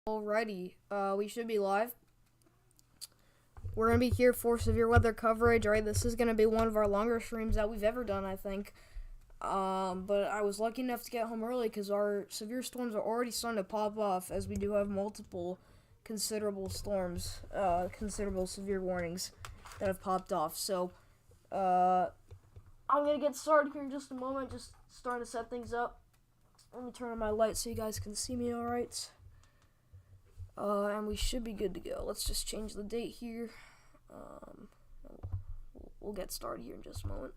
Alrighty, we should be live. We're gonna be here for severe weather coverage. Alright, this is gonna be one of our longer streams that we've ever done, I think. But I was lucky enough to get home early because our severe storms are already starting to pop off, as we do have multiple considerable storms, considerable severe warnings that have popped off. So, I'm gonna get started here in just a moment, just starting to set things up. Let me turn on my light so you guys can see me alright. And we should be good to go. Let's just change the date here. We'll get started here in just a moment.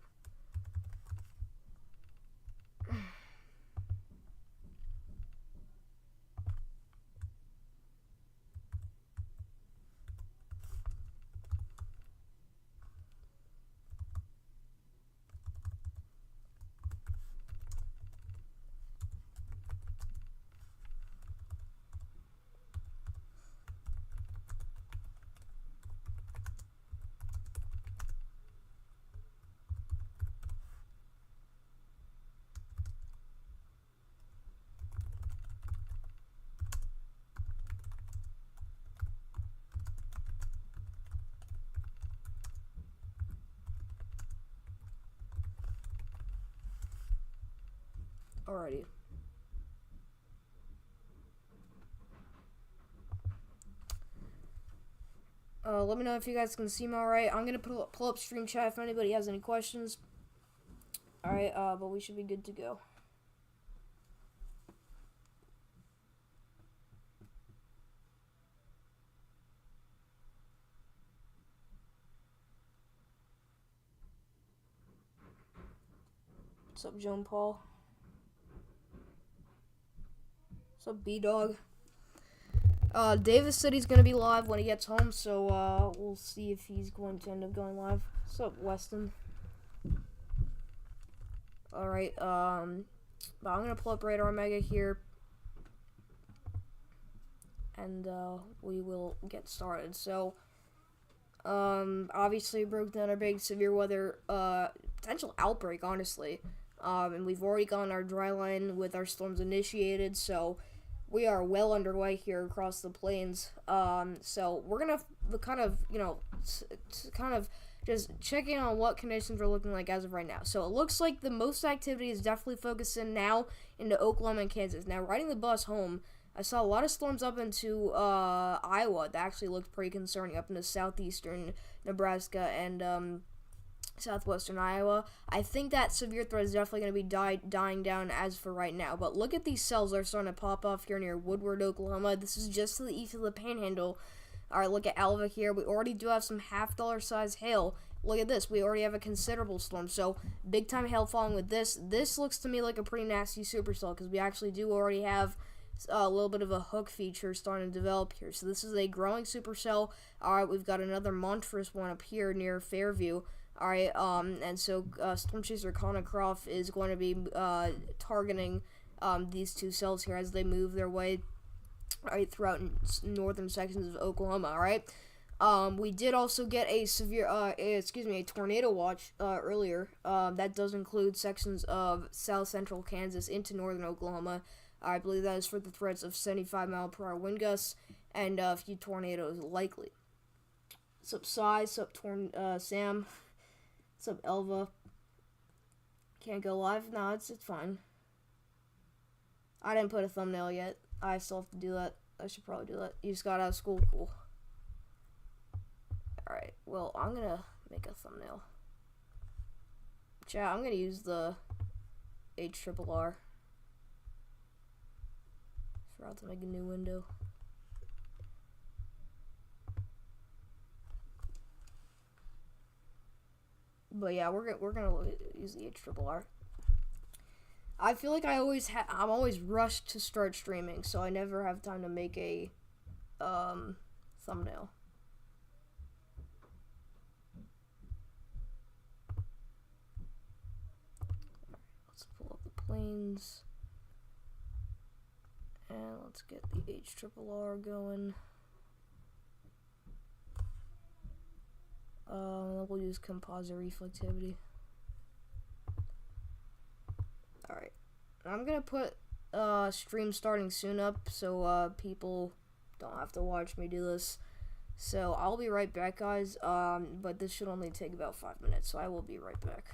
Alrighty. Let me know if you guys can see me alright. I'm gonna pull up stream chat if anybody has any questions. Alright, but we should be good to go. What's up, Joan Paul? What's up, B-Dog? Davis said he's going to be live when he gets home, so we'll see if he's going to end up going live. What's up, Weston? Alright, but I'm going to pull up Radar Mega here, and we will get started. So, obviously broke down our big severe weather, potential outbreak, honestly. And we've already gotten our dry line with our storms initiated, so we are well underway here across the plains. So we're gonna kind of, kind of just check in on what conditions are looking like as of right now. So it looks like the most activity is definitely focusing now into Oklahoma and Kansas. Now, riding the bus home, I saw a lot of storms up into Iowa that actually looked pretty concerning, up into southeastern Nebraska and southwestern Iowa. I think that severe threat is definitely going to be dying down as for right now. But look at these cells that are starting to pop off here near Woodward, Oklahoma. This is just to the east of the Panhandle. Alright, look at Alva here. We already do have some half-dollar size hail. Look at this. We already have a considerable storm. So, big-time hail falling with this. This looks to me like a pretty nasty supercell because we actually do already have a little bit of a hook feature starting to develop here. So, this is a growing supercell. Alright, we've got another monstrous one up here near Fairview. Alright, and so Storm Chaser Connor Croft is going to be targeting these two cells here as they move their way throughout northern sections of Oklahoma. Alright, we did also get a severe, a tornado watch earlier. That does include sections of south central Kansas into northern Oklahoma. I believe that is for the threats of 75-mile-per-hour wind gusts and a few tornadoes likely. Sup, Sai? Sup, Sam? What's up, Elva? Can't go live? No, it's fine. I didn't put a thumbnail yet. I still have to do that. I should probably do that. You just got out of school. Cool. Alright, well, I'm gonna make a thumbnail. Chat, I'm gonna use the HRRR. Forgot to make a new window. But yeah, we're gonna use the HRRR. I feel like I'm always rushed to start streaming, so I never have time to make a thumbnail. Let's pull up the planes, and let's get the HRRR going. We'll use composite reflectivity. Alright. I'm gonna put stream starting soon up so people don't have to watch me do this. So I'll be right back, guys. But this should only take about 5 minutes, so I will be right back.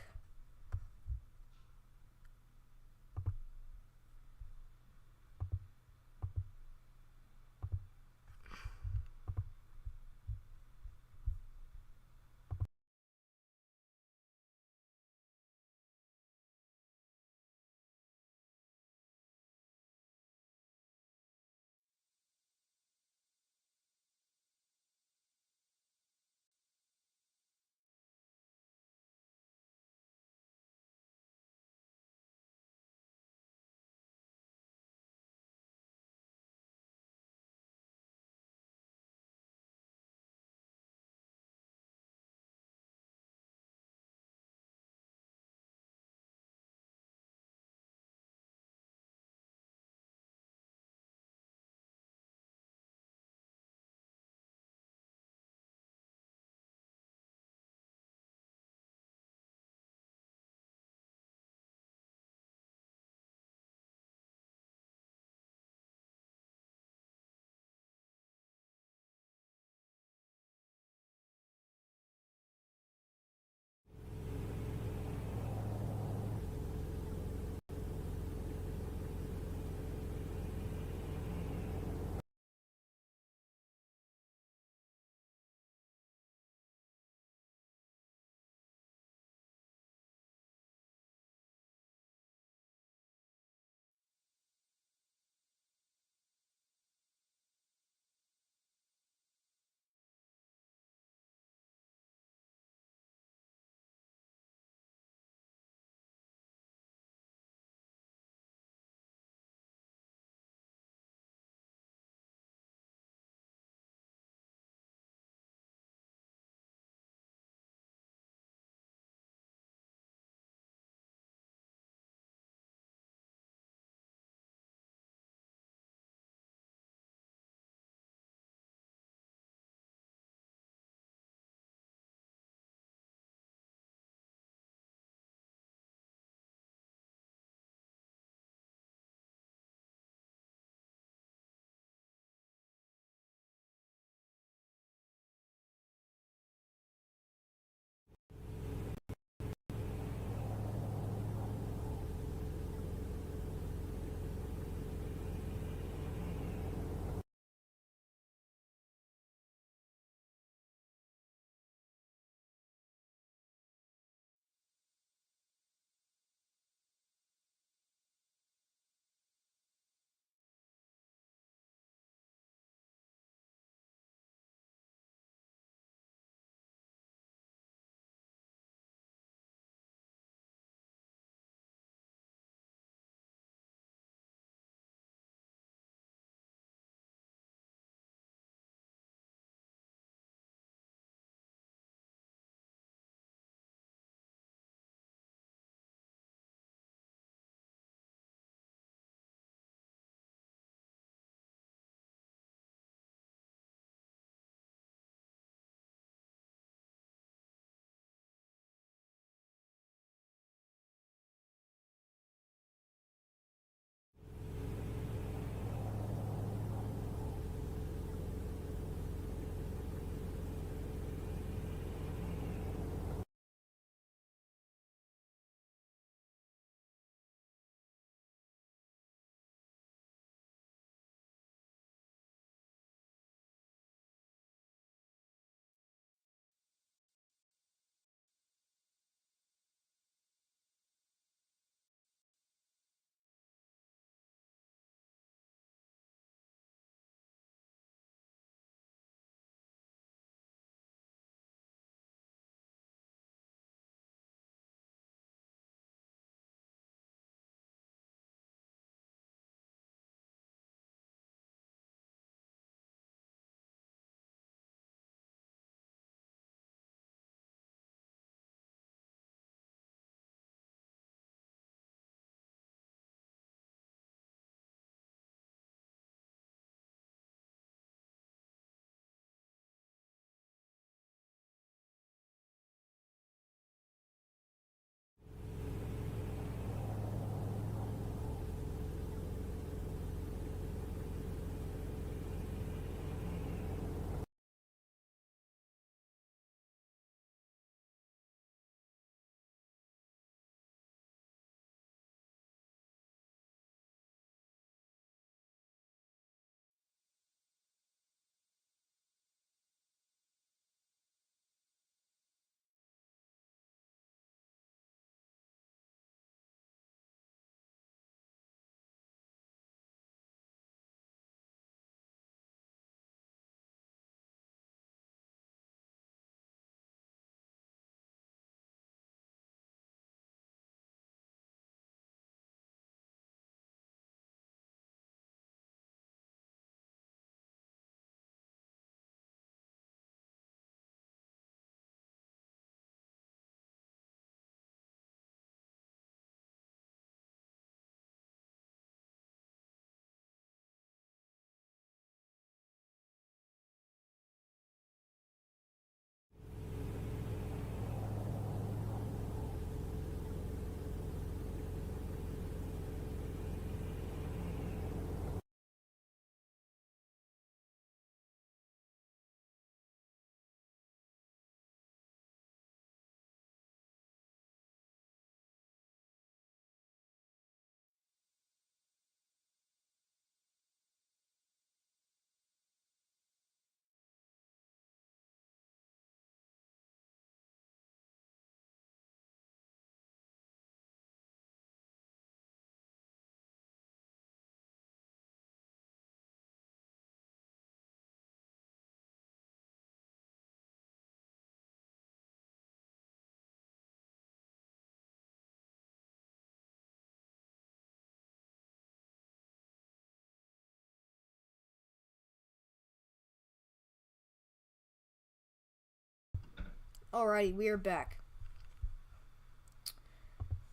Alrighty, we are back.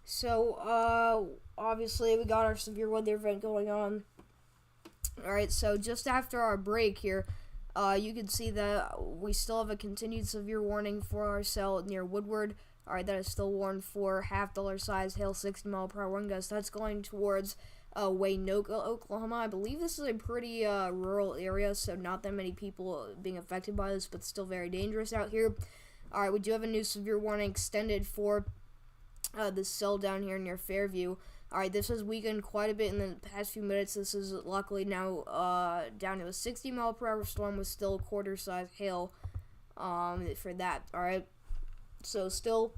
So, obviously we got our severe weather event going on. Alright, so just after our break here, you can see that we still have a continued severe warning for our cell near Woodward. Alright, that is still warned for half-dollar size hail, 60-mile-per-hour wind gusts. That's going towards Waynoka, Oklahoma. I believe this is a pretty rural area, so not that many people being affected by this, but still very dangerous out here. Alright, we do have a new severe warning extended for this cell down here near Fairview. Alright, this has weakened quite a bit in the past few minutes. This is luckily now down to a 60-mile-per-hour storm with still quarter-size hail for that. Alright, so still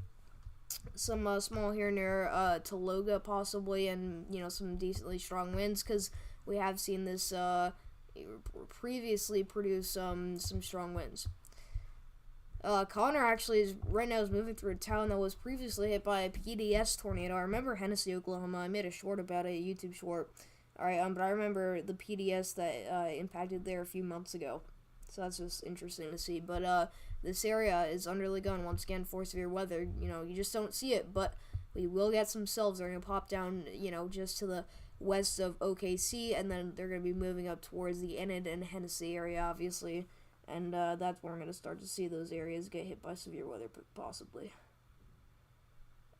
some small here near Tologa possibly, and some decently strong winds, because we have seen this previously produce some strong winds. Connor actually is moving through a town that was previously hit by a PDS tornado. I remember Hennessy, Oklahoma. I made a short about it, a YouTube short. Alright, but I remember the PDS that impacted there a few months ago. So that's just interesting to see. But this area is underly gun once again for severe weather. You just don't see it, but we will get some cells that are going to pop down, just to the west of OKC, and then they're going to be moving up towards the Enid and Hennessy area, obviously. And that's where we're going to start to see those areas get hit by severe weather, possibly.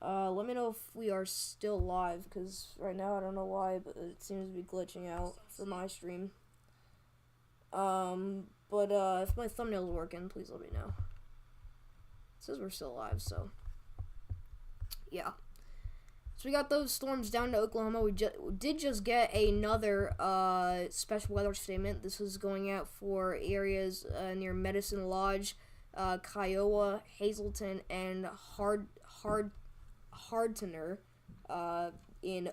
Let me know if we are still live, because right now I don't know why, but it seems to be glitching out for my stream. But if my thumbnail's working, please let me know. It says we're still live, so yeah. So we got those storms down to Oklahoma. We did just get another special weather statement. This is going out for areas near Medicine Lodge, Kiowa, Hazleton, and Hardtoner in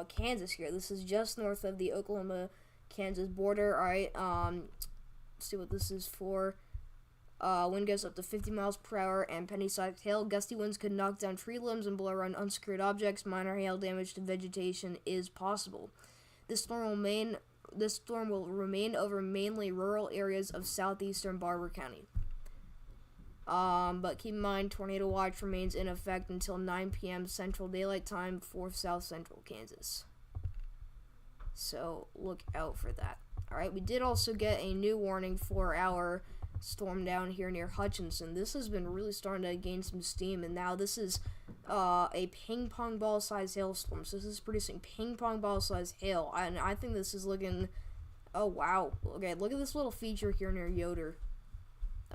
Kansas here. This is just north of the Oklahoma-Kansas border. Alright, let's see what this is for. Wind gusts up to 50 miles per hour and penny-sized hail. Gusty winds could knock down tree limbs and blow around unsecured objects. Minor hail damage to vegetation is possible. This storm will remain over mainly rural areas of southeastern Barber County. But keep in mind, tornado watch remains in effect until 9 p.m. Central Daylight Time for South Central Kansas. So look out for that. Alright, we did also get a new warning for our storm down here near Hutchinson. This has been really starting to gain some steam, and now this is a ping pong ball size hailstorm. So this is producing ping pong ball size hail, and I think this is looking, oh wow, okay, look at this little feature here near Yoder.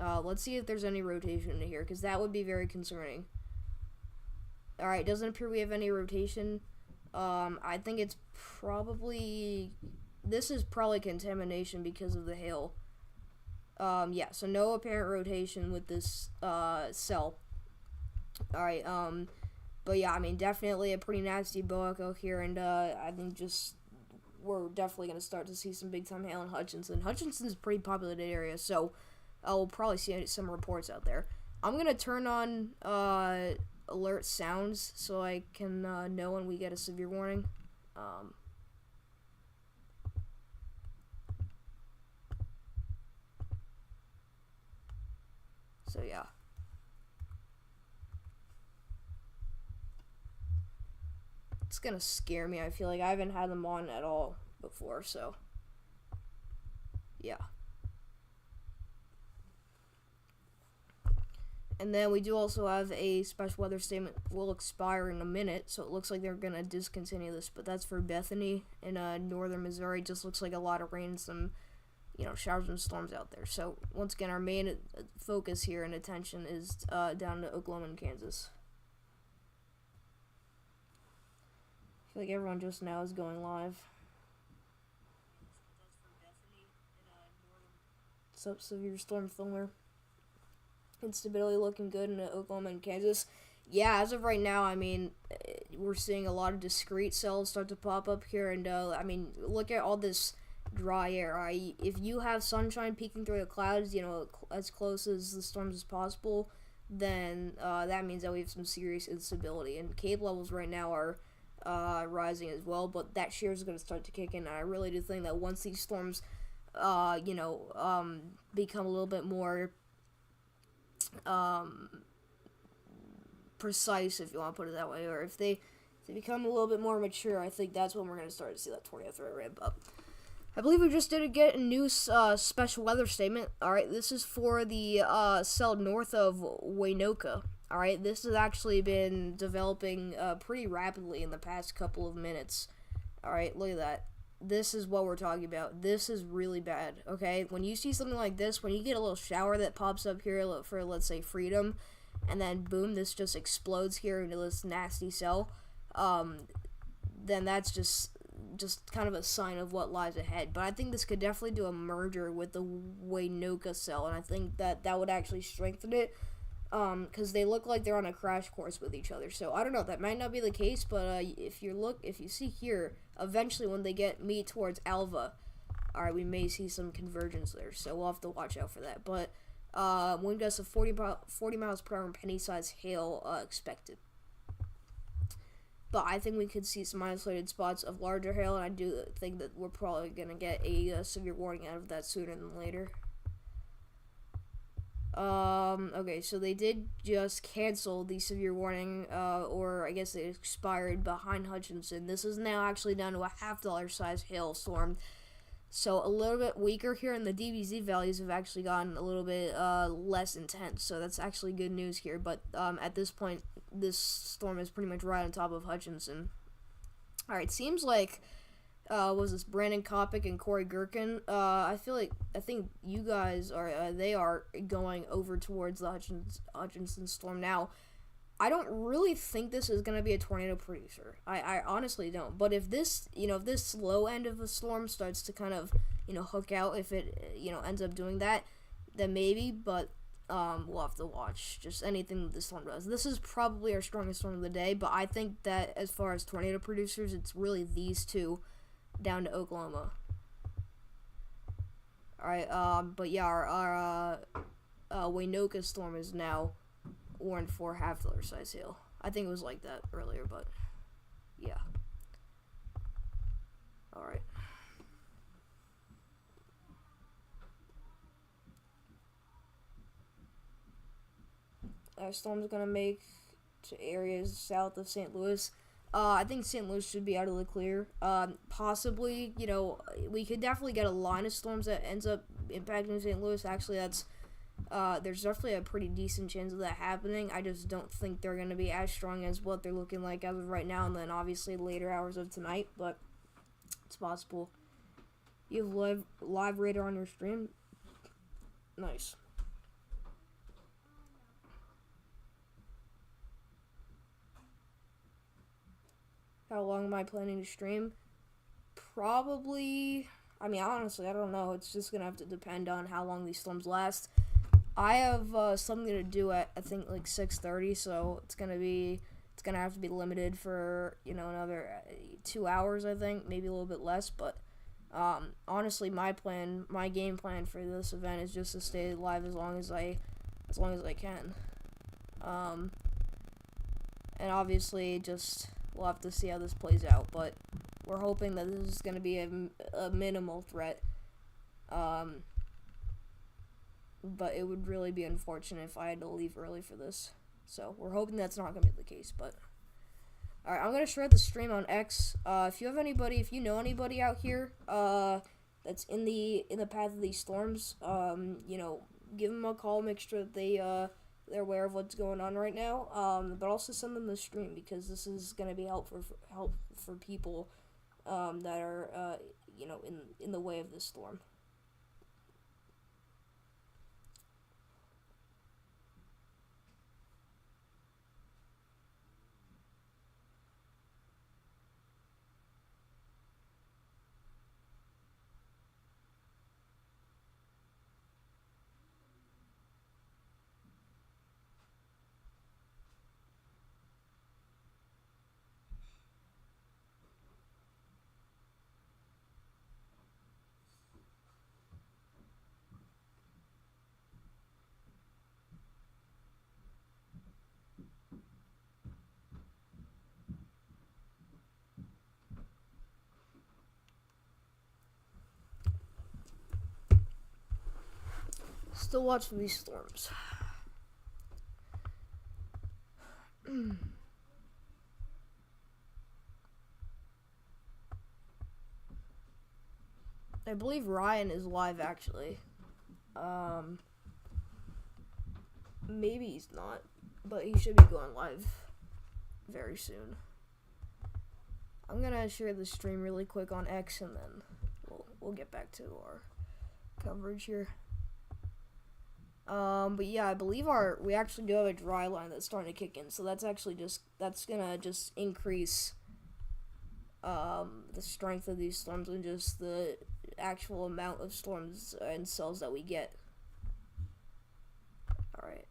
Let's see if there's any rotation in here, because that would be very concerning. Alright, doesn't appear we have any rotation. I think it's probably, this is probably contamination because of the hail. Yeah, so no apparent rotation with this cell. Alright, but yeah, I mean, definitely a pretty nasty boeco here, and I think we're definitely going to start to see some big-time hail in Hutchinson. Hutchinson's a pretty populated area, so we'll probably see some reports out there. I'm going to turn on alert sounds so I can know when we get a severe warning. So yeah. It's gonna scare me. I feel like I haven't had them on at all before, so yeah. And then we do also have a special weather statement will expire in a minute, so it looks like they're gonna discontinue this, but that's for Bethany in northern Missouri. It just looks like a lot of rain, some showers and storms out there. So once again, our main focus here and attention is down to Oklahoma and Kansas. I feel like everyone just now is going live. What's up, severe storm filmer? Instability looking good in Oklahoma and Kansas. Yeah, as of right now, I mean, we're seeing a lot of discrete cells start to pop up here, and I mean, look at all this dry air. If you have sunshine peeking through the clouds, as close as the storms as possible, then that means that we have some serious instability. And cable levels right now are rising as well, but that shear is going to start to kick in. And I really do think that once these storms, become a little bit more precise, if you want to put it that way, or if they become a little bit more mature, I think that's when we're going to start to see that tornado threat ramp up. I believe we just did get a new special weather statement. Alright, this is for the cell north of Waynoka. Alright, this has actually been developing pretty rapidly in the past couple of minutes. Alright, look at that. This is what we're talking about. This is really bad, okay? When you see something like this, when you get a little shower that pops up here for, let's say, freedom, and then boom, this just explodes here into this nasty cell, then that's just kind of a sign of what lies ahead. But I think this could definitely do a merger with the Waynoka cell, and I think that would actually strengthen it, because they look like they're on a crash course with each other. So I don't know, that might not be the case, but if you see here, eventually when they meet towards Alva, alright, we may see some convergence there, so we'll have to watch out for that. But wind gusts of 40 miles per hour and penny-sized hail expected. But I think we could see some isolated spots of larger hail, and I do think that we're probably going to get a severe warning out of that sooner than later. Okay, so they did just cancel the severe warning, or I guess it expired behind Hutchinson. This is now actually down to a $0.5 size hailstorm. So a little bit weaker here, and the DBZ values have actually gotten a little bit less intense. So that's actually good news here. But at this point, this storm is pretty much right on top of Hutchinson. Alright, seems like was this Brandon Kopic and Corey Gherkin? I think you guys they are going over towards the Hutchinson storm now. I don't really think this is going to be a tornado producer. I honestly don't. But if this, if this low end of the storm starts to kind of, hook out, if it, ends up doing that, then maybe. But we'll have to watch just anything that the storm does. This is probably our strongest storm of the day. But I think that as far as tornado producers, it's really these two down to Oklahoma. Alright, but yeah, our Waynoka storm is now warned for $0.5 size hail. I think it was like that earlier, but yeah. Alright. Our storm's gonna make to areas south of St. Louis. I think St. Louis should be out of the clear. Possibly, we could definitely get a line of storms that ends up impacting St. Louis. Actually, there's definitely a pretty decent chance of that happening. I just don't think they're going to be as strong as what they're looking like as of right now, and then obviously later hours of tonight, but it's possible. You have live radar on your stream? Nice. How long am I planning to stream? Probably, honestly, I don't know. It's just going to have to depend on how long these storms last. I have something to do at, I think, like 6:30, so it's going to have to be limited for, another 2 hours, I think, maybe a little bit less. But honestly, my game plan for this event is just to stay live as long as I can. And obviously, we'll have to see how this plays out, but we're hoping that this is going to be a minimal threat. But it would really be unfortunate if I had to leave early for this. So we're hoping that's not going to be the case, but alright, I'm going to share the stream on X. If you know anybody out here that's in the path of these storms, give them a call, make sure that they're aware of what's going on right now, but also send them the stream, because this is going to be helpful for people that are in the way of this storm. Still watching these storms. I believe Ryan is live, actually. Maybe he's not, but he should be going live very soon. I'm gonna share the stream really quick on X, and then we'll get back to our coverage here. But yeah, I believe we actually do have a dry line that's starting to kick in, so that's actually that's gonna just increase the strength of these storms and just the actual amount of storms and cells that we get. Alright.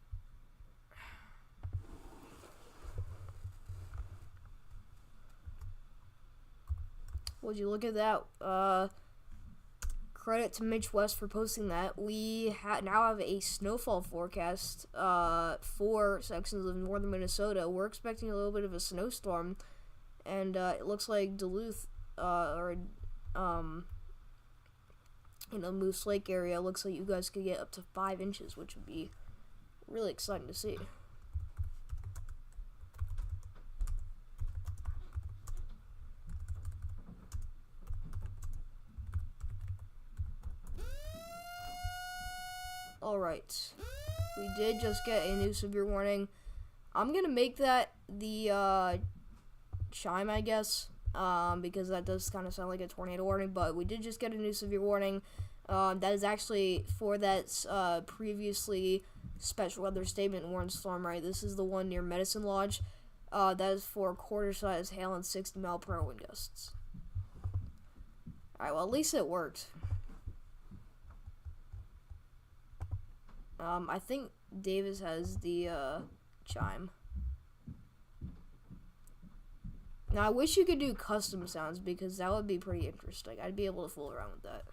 Would you look at that? Credit to Mitch West for posting that. We now have a snowfall forecast for sections of northern Minnesota. We're expecting a little bit of a snowstorm, and it looks like Duluth Moose Lake area, looks like you guys could get up to 5 inches, which would be really exciting to see. Alright, we did just get a new severe warning. I'm gonna make that the chime, I guess, because that does kind of sound like a tornado warning, but we did just get a new severe warning. That is actually for that previously special weather statement warned storm, right? This is the one near Medicine Lodge. That is for quarter-size hail and 60-mile-per-hour wind gusts. Alright, well, at least it worked. I think Davis has the chime. Now, I wish you could do custom sounds, because that would be pretty interesting. I'd be able to fool around with that.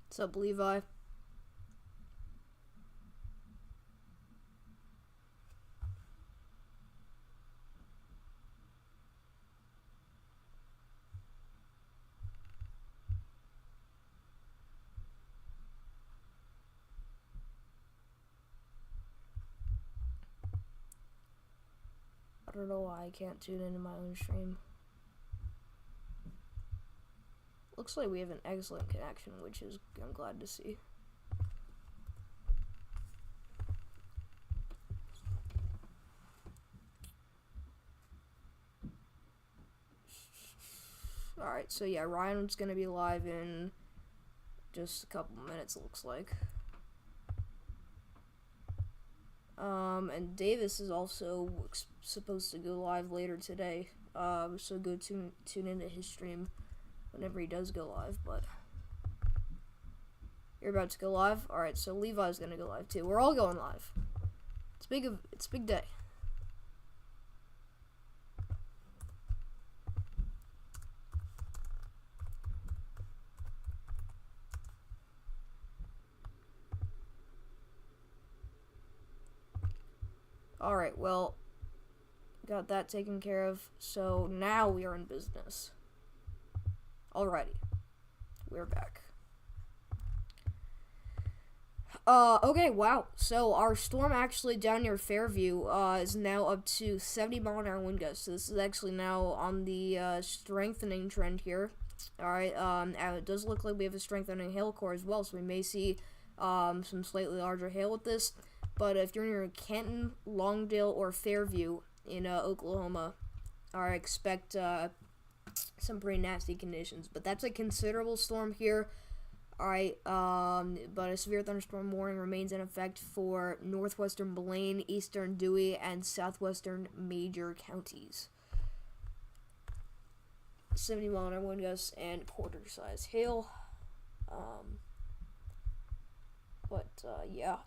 What's up, Levi? I don't know why I can't tune into my own stream. Looks like we have an excellent connection, which is I'm glad to see. Alright, so yeah, Ryan's gonna be live in just a couple minutes, it looks like. And Davis is also supposed to go live later today, so go tune into his stream whenever he does go live. But you're about to go live? Alright, so Levi's gonna go live too. We're all going live. It's a big day. Alright, well, got that taken care of, so now we are in business. Alrighty, we're back. Okay, wow, so our storm actually down near Fairview, is now up to 70-mile-an-hour wind gusts, so this is actually now on the, strengthening trend here. Alright, and it does look like we have a strengthening hail core as well, so we may see, some slightly larger hail with this. But if you're near Canton, Longdale, or Fairview in Oklahoma, I expect some pretty nasty conditions. But that's a considerable storm here. Alright, but a severe thunderstorm warning remains in effect for northwestern Blaine, eastern Dewey, and southwestern Major counties. 70-mile-an-hour wind gusts, and quarter-size hail. Yeah.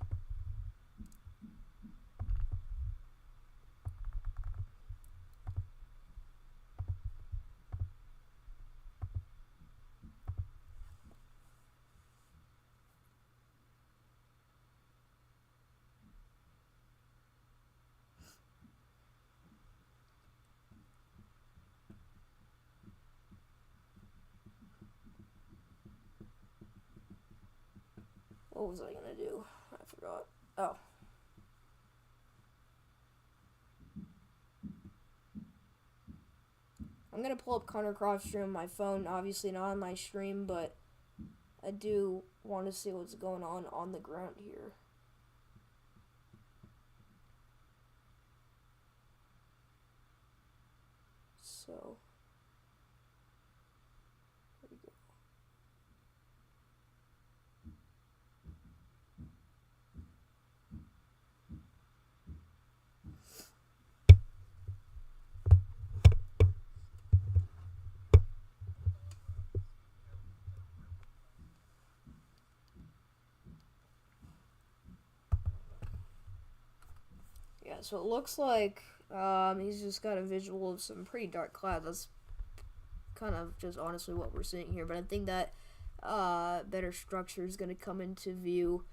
What was I gonna do? I forgot. Oh. I'm gonna pull up Connor Croft's stream on my phone, obviously not on my stream, but I do want to see what's going on the ground here. So, there we go. Yeah, so it looks like he's just got a visual of some pretty dark clouds. That's kind of just honestly what we're seeing here, but I think that better structure is going to come into view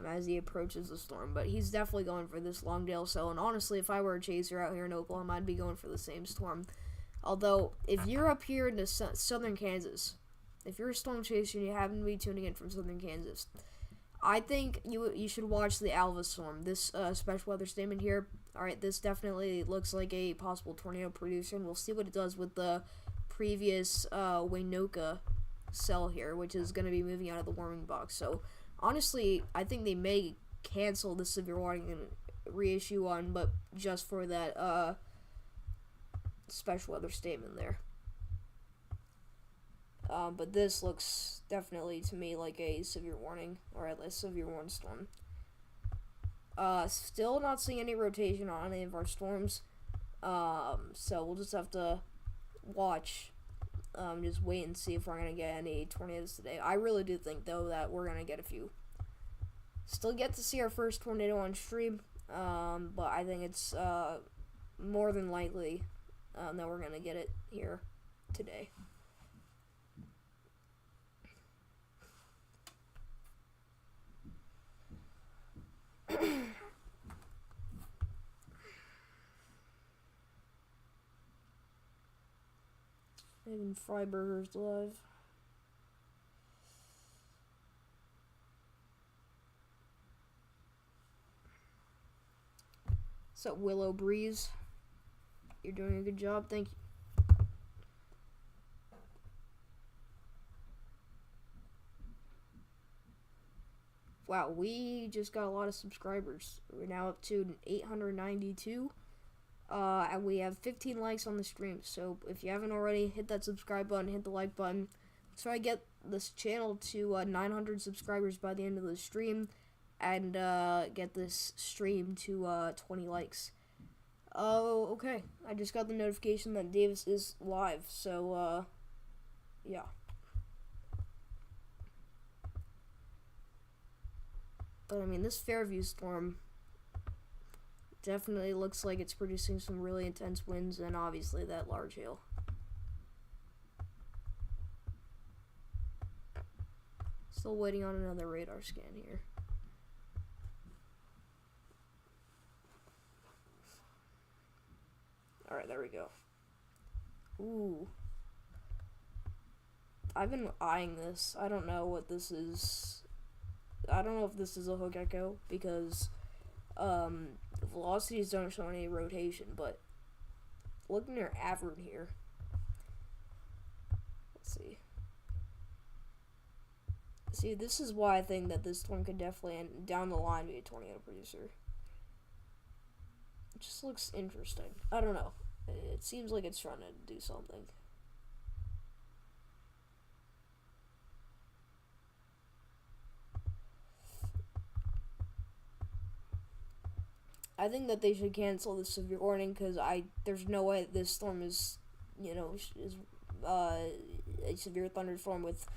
as he approaches the storm. But he's definitely going for this Longdale cell, and honestly, if I were a chaser out here in Oklahoma, I'd be going for the same storm. Although, if you're up here in southern Kansas, if you're a storm chaser and you happen to be tuning in from southern Kansas, I think you should watch the Alva storm. This special weather statement here. Alright, this definitely looks like a possible tornado producer, and we'll see what it does with the previous Waynoka cell here, which is going to be moving out of the warming box. So, honestly, I think they may cancel the severe warning and reissue one, but just for that special weather statement there. But this looks definitely to me like a severe warning, or at least severe warning storm. Still not seeing any rotation on any of our storms. So we'll just have to watch. Just wait and see if we're going to get any tornadoes today. I really do think, though, that we're going to get a few. Still get to see our first tornado on stream, but I think it's more than likely that we're going to get it here today. Even Freiburger's live. What's up, Willow Breeze? You're doing a good job, thank you. Wow, we just got a lot of subscribers. We're now up to 892. And we have 15 likes on the stream. So if you haven't already, hit that subscribe button, hit the like button. Let's try to get this channel to 900 subscribers by the end of the stream, and get this stream to 20 likes. Oh, okay. I just got the notification that Davis is live. So yeah. But I mean, this Fairview storm definitely looks like it's producing some really intense winds, and obviously that large hail. Still waiting on another radar scan here. Alright, there we go. Ooh. I've been eyeing this. I don't know what this is. I don't know if this is a hook echo, because velocities don't show any rotation, but looking at average here. Let's see. See, this is why I think that this storm could definitely end down the line be a tornado producer. It just looks interesting. I don't know. It seems like it's trying to do something. I think that they should cancel the severe warning, because there's no way this storm is a severe thunderstorm with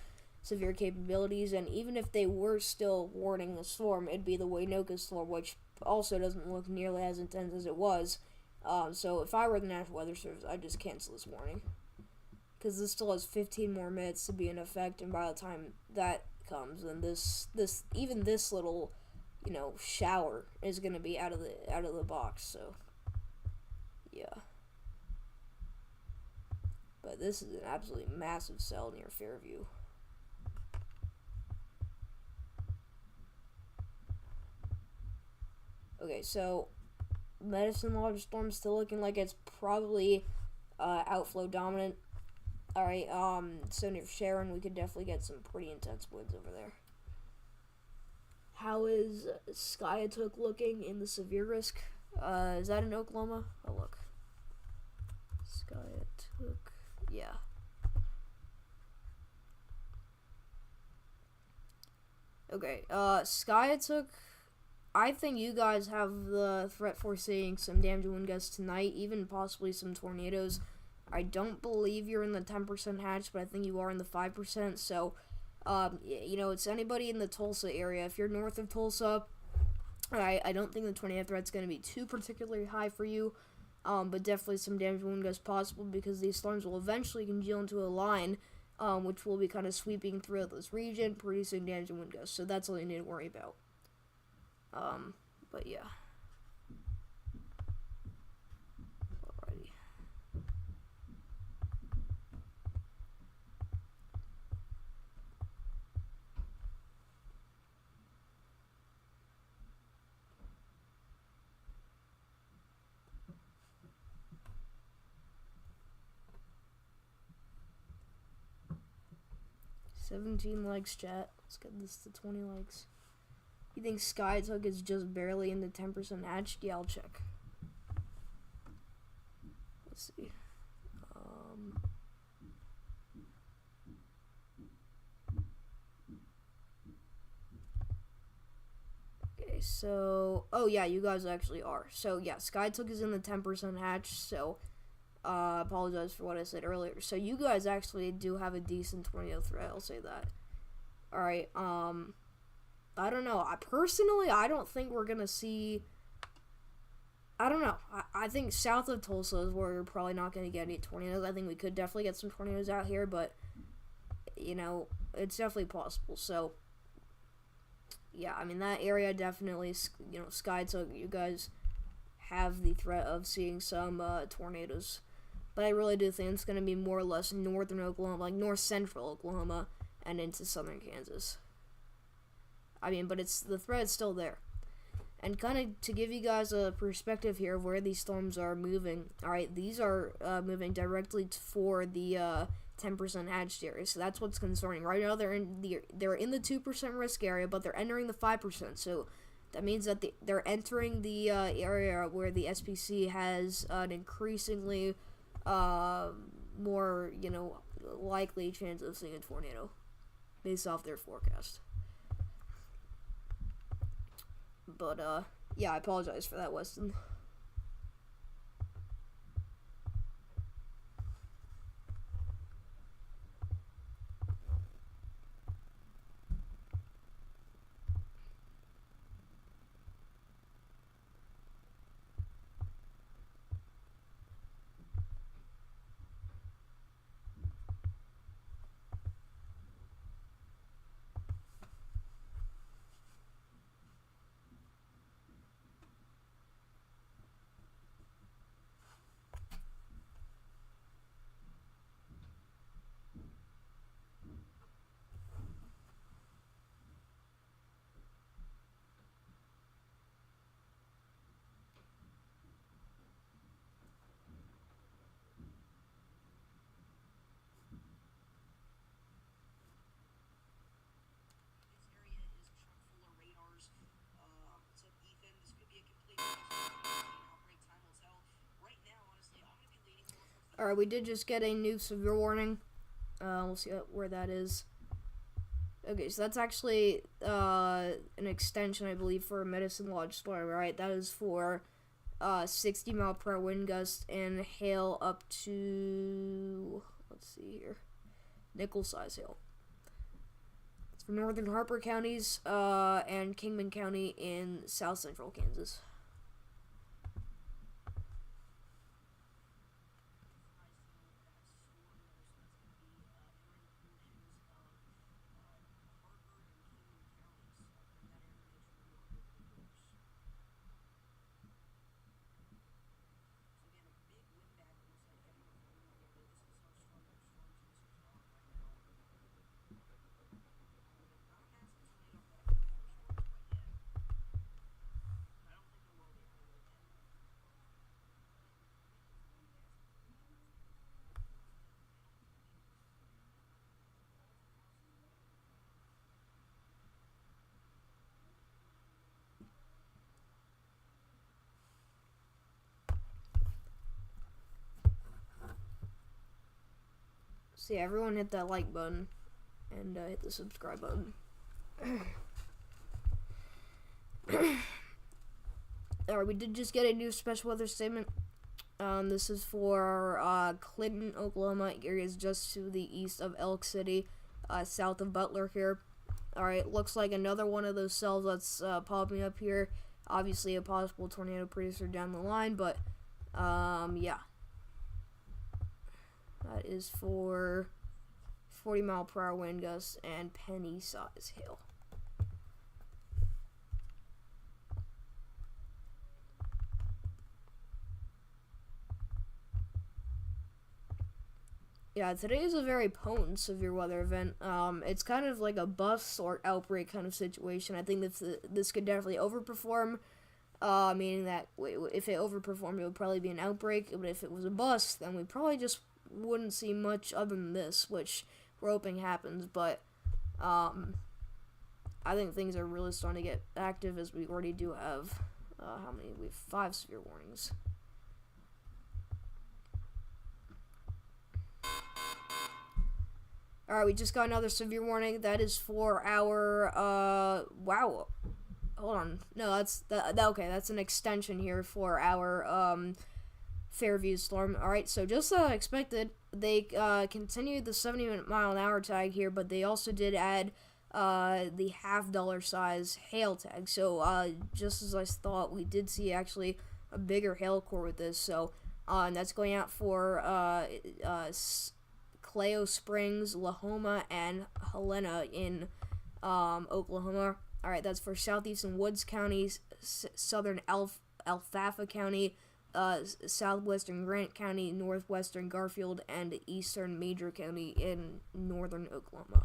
severe capabilities, and even if they were still warning a storm, it'd be the Waynoka storm, which also doesn't look nearly as intense as it was. So if I were the National Weather Service, I'd just cancel this warning, because this still has 15 more minutes to be in effect, and by the time that comes, then this little, shower is gonna be out of the box. So yeah, but this is an absolutely massive cell near Fairview. Okay, so Medicine Lodge storm still looking like it's probably outflow dominant. Alright, so near Sharon, we could definitely get some pretty intense winds over there. How is Skiatook looking in the severe risk? Is that in Oklahoma? Oh, look. Skiatook. Yeah. Okay, Skiatook, I think you guys have the threat for seeing some damaging wind gusts tonight, even possibly some tornadoes. I don't believe you're in the 10% hatch, but I think you are in the 5%. So, it's anybody in the Tulsa area. If you're north of Tulsa, I don't think the tornado threat's going to be too particularly high for you, but definitely some damaging wind gusts possible, because these storms will eventually congeal into a line, which will be kind of sweeping throughout this region, producing damaging wind gusts. So that's all you need to worry about. But yeah. Alrighty. $17 likes, chat. Let's get this to 20 likes. You think Skiatook is just barely in the 10% hatched? Yeah, I'll check. Let's see. Okay, so... Oh, yeah, you guys actually are. So, yeah, Skiatook is in the 10% hatch, so... apologize for what I said earlier. So, you guys actually do have a decent tornado threat, I'll say that. Alright, I don't know. I don't think we're gonna see... I don't know. I think south of Tulsa is where you're probably not gonna get any tornadoes. I think we could definitely get some tornadoes out here, but, it's definitely possible. So, yeah, I mean, that area definitely, Skiatook, you guys have the threat of seeing some tornadoes. But I really do think it's gonna be more or less northern Oklahoma, like north central Oklahoma, and into southern Kansas. I mean, but the threat is still there. And kind of to give you guys a perspective here of where these storms are moving. Alright, these are moving directly for the 10% hatched area. So that's what's concerning. Right now they're in the 2% risk area, but they're entering the 5%. So that means that they're entering the area where the SPC has an increasingly more, likely chance of seeing a tornado based off their forecast. But, yeah, I apologize for that, Weston. Alright, we did just get a new severe warning. We'll see where that is. Okay, so that's actually an extension, I believe, for a Medicine Lodge storm, right? That is for 60 mile per hour wind gust and hail up to, let's let's see here. Nickel-size hail. It's for northern Harper counties and Kingman County in south central Kansas. So yeah, everyone hit that like button and hit the subscribe button. Alright, we did just get a new special weather statement. This is for Clinton, Oklahoma. Areas just to the east of Elk City, south of Butler here. Alright, looks like another one of those cells that's popping up here. Obviously a possible tornado producer down the line, but yeah. That is for 40-mile-per-hour wind gusts and penny-size hail. Yeah, today is a very potent severe weather event. It's kind of like a bust or outbreak kind of situation. I think this could definitely overperform, meaning that if it overperformed, it would probably be an outbreak. But if it was a bust, then we probably just wouldn't see much other than this, which we're hoping happens. But I think things are really starting to get active, as we already do have how many? We have 5 severe warnings. Alright, we just got another severe warning. That is for our, wow. Hold on. No, okay, that's an extension here for our, Fairview storm. Alright, so just expected, they continued the 70-mile-an-hour tag here, but they also did add the $half size hail tag. So just as I thought, we did see actually a bigger hail core with this. So and that's going out for Cleo Springs, Lahoma, and Helena in Oklahoma. Alright, that's for southeastern Woods County, southern Alfalfa County, southwestern Grant County, northwestern Garfield, and eastern Major County in northern Oklahoma.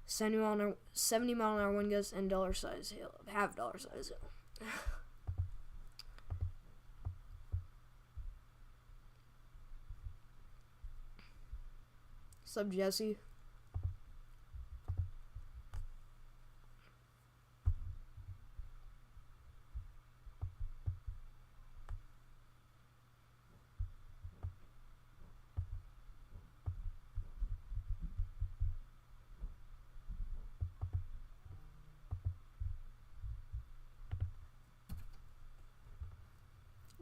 70-mile-an-hour wind gusts and $size hail, $half size hail. Sup, Jesse?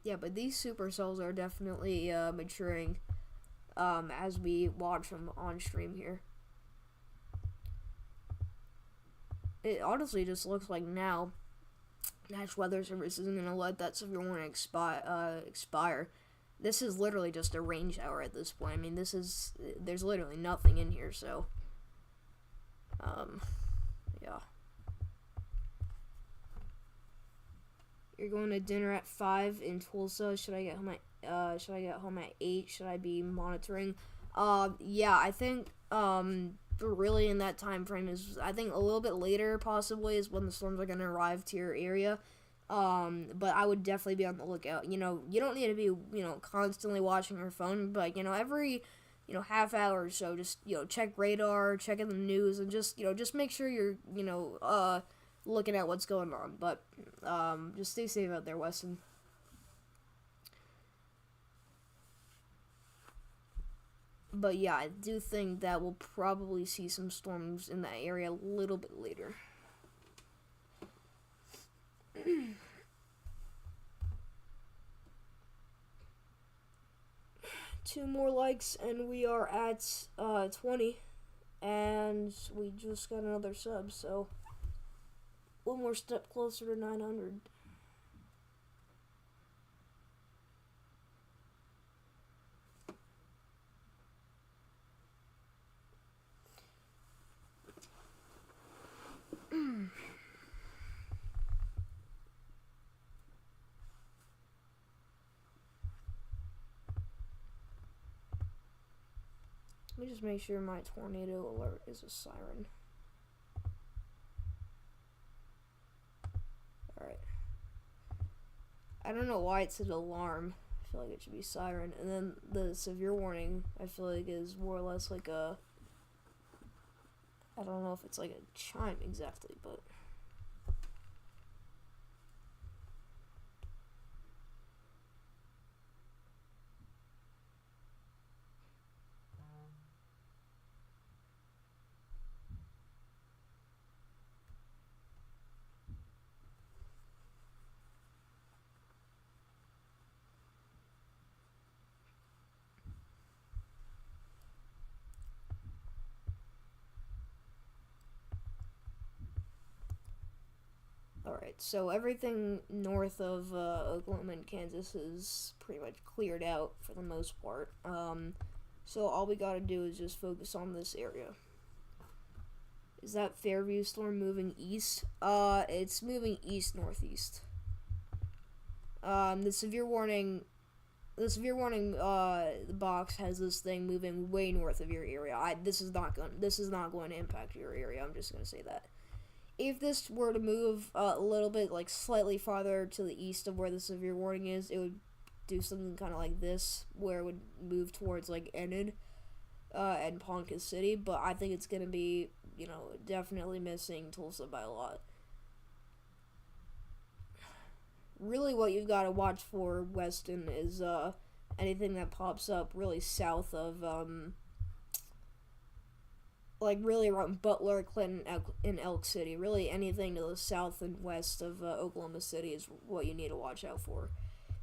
Yeah, but these supercells are definitely maturing as we watch them on stream here. It honestly just looks like now National Weather Service isn't going to let that severe warning expire. This is literally just a rain shower at this point. I mean, there's literally nothing in here, so yeah. You're going to dinner at 5 in Tulsa. Should I get home at 8? Should I be monitoring? Yeah, I think really in that time frame is, I think a little bit later possibly is when the storms are going to arrive to your area. But I would definitely be on the lookout. You know, you don't need to be, constantly watching your phone, but, every, half hour or so, just, check radar, check in the news, and just make sure you're, looking at what's going on. But, just stay safe out there, Weston. But yeah, I do think that we'll probably see some storms in that area a little bit later. 2 more likes, and we are at 20. And we just got another sub, so one more step closer to 900. Let me just make sure my tornado alert is a siren. Alright. I don't know why it said alarm. I feel like it should be siren. And then the severe warning, I feel like, is more or less like a... I don't know if it's like a chime exactly, but... Alright, so everything north of Oklahoma and Kansas is pretty much cleared out for the most part. So all we gotta do is just focus on this area. Is that Fairview storm moving east? It's moving east-northeast. The severe warning the box has this thing moving way north of your area. This is not going to impact your area. I'm just gonna say that. If this were to move a little bit, like slightly farther to the east of where the severe warning is, it would do something kind of like this, where it would move towards like Enid and Ponca City. But I think it's gonna be, definitely missing Tulsa by a lot. Really, what you've got to watch for, Weston, is anything that pops up really south of like really around Butler, Clinton, and Elk City. Really anything to the south and west of Oklahoma City is what you need to watch out for.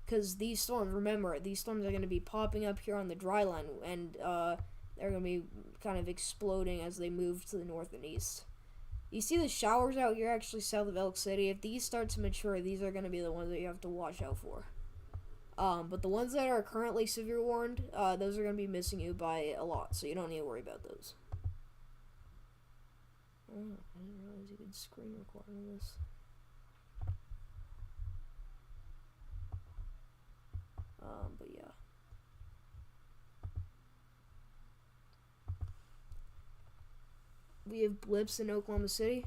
Because these storms, remember, these storms are going to be popping up here on the dry line, and they're going to be kind of exploding as they move to the north and east. You see the showers out here actually south of Elk City? If these start to mature, these are going to be the ones that you have to watch out for. But the ones that are currently severe warned, those are going to be missing you by a lot, so you don't need to worry about those. Oh, I didn't realize you could screen record on this. But yeah. We have blips in Oklahoma City.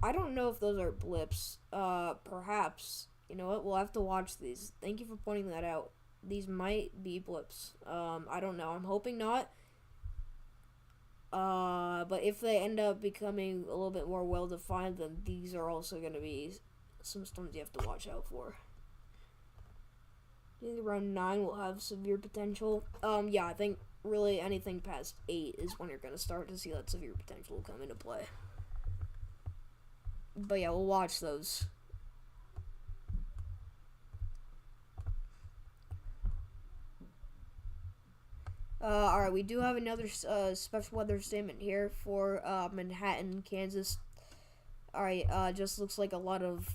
I don't know if those are blips. Perhaps. You know what? We'll have to watch these. Thank you for pointing that out. These might be blips. I don't know. I'm hoping not. But if they end up becoming a little bit more well-defined, then these are also going to be some storms you have to watch out for. I think around 9 will have severe potential. Yeah, I think really anything past 8 is when you're going to start to see that severe potential come into play. But yeah, we'll watch those. Alright, we do have another special weather statement here for Manhattan, Kansas. Alright, just looks like a lot of,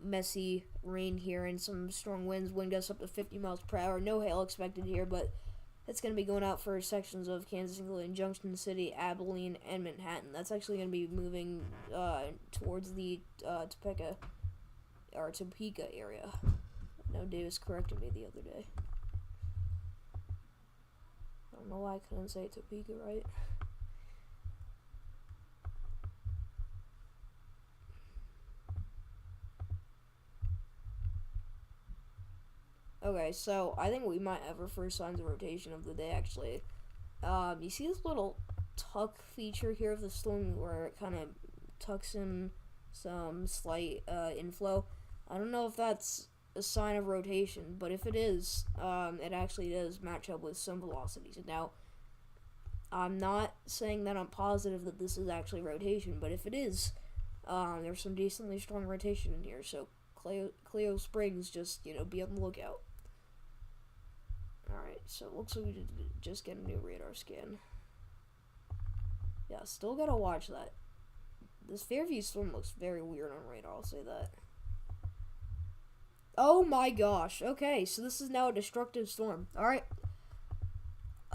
messy rain here and some strong winds. Wind gusts up to 50 miles per hour. No hail expected here, but it's going to be going out for sections of Kansas, including Junction City, Abilene, and Manhattan. That's actually going to be moving towards the Topeka area. No, Davis corrected me the other day. I don't know why I couldn't say Topeka right. Okay, so I think we might have our first signs of rotation of the day, actually. You see this little tuck feature here of the storm where it kind of tucks in some slight inflow? I don't know if that's a sign of rotation, but if it is, it actually does match up with some velocities. Now, I'm not saying that I'm positive that this is actually rotation, but if it is, there's some decently strong rotation in here, so Cleo Springs, just, be on the lookout. Alright, so it looks like we did just get a new radar scan. Yeah, still gotta watch that. This Fairview storm looks very weird on radar, I'll say that. Oh my gosh, okay, so this is now a destructive storm. Alright.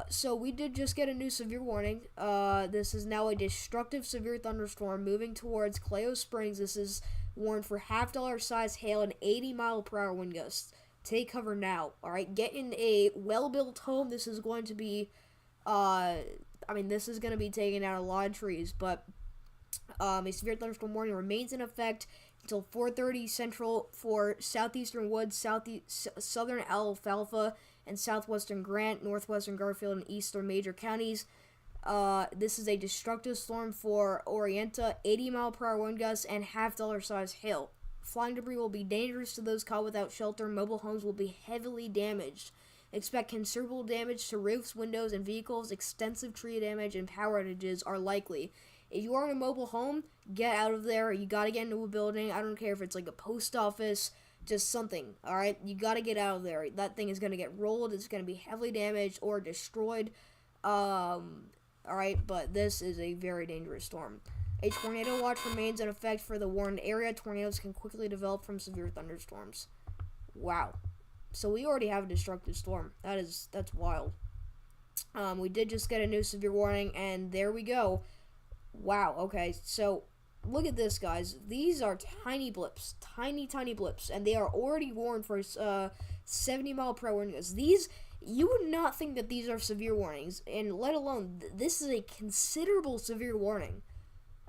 So we did just get a new severe warning. This is now a destructive severe thunderstorm moving towards Cleo Springs. This is warned for $half size hail and 80-mile-per-hour wind gusts. Take cover now. Alright, get in a well-built home. This is going to be, this is going to be taking out a lot of trees, but a severe thunderstorm warning remains in effect until 4:30 Central for southeastern Woods, southern Alfalfa, and southwestern Grant, northwestern Garfield, and eastern major counties. This is a destructive storm for Orienta, 80-mile-per-hour wind gusts, and $half size hail. Flying debris will be dangerous to those caught without shelter. Mobile homes will be heavily damaged. Expect considerable damage to roofs, windows, and vehicles. Extensive tree damage and power outages are likely. If you are in a mobile home, get out of there. You gotta get into a building. I don't care if it's like a post office, just something, alright? You gotta get out of there. That thing is gonna get rolled. It's gonna be heavily damaged or destroyed. Alright, but this is a very dangerous storm. A tornado watch remains in effect for the warned area. Tornadoes can quickly develop from severe thunderstorms. Wow. So we already have a destructive storm. That's wild. We did just get a new severe warning, and there we go. Wow, okay, so look at this, guys. These are tiny blips. Tiny blips. And they are already warned for 70-mile-per-hour wind gusts. These, you would not think that these are severe warnings, and let alone, this is a considerable severe warning,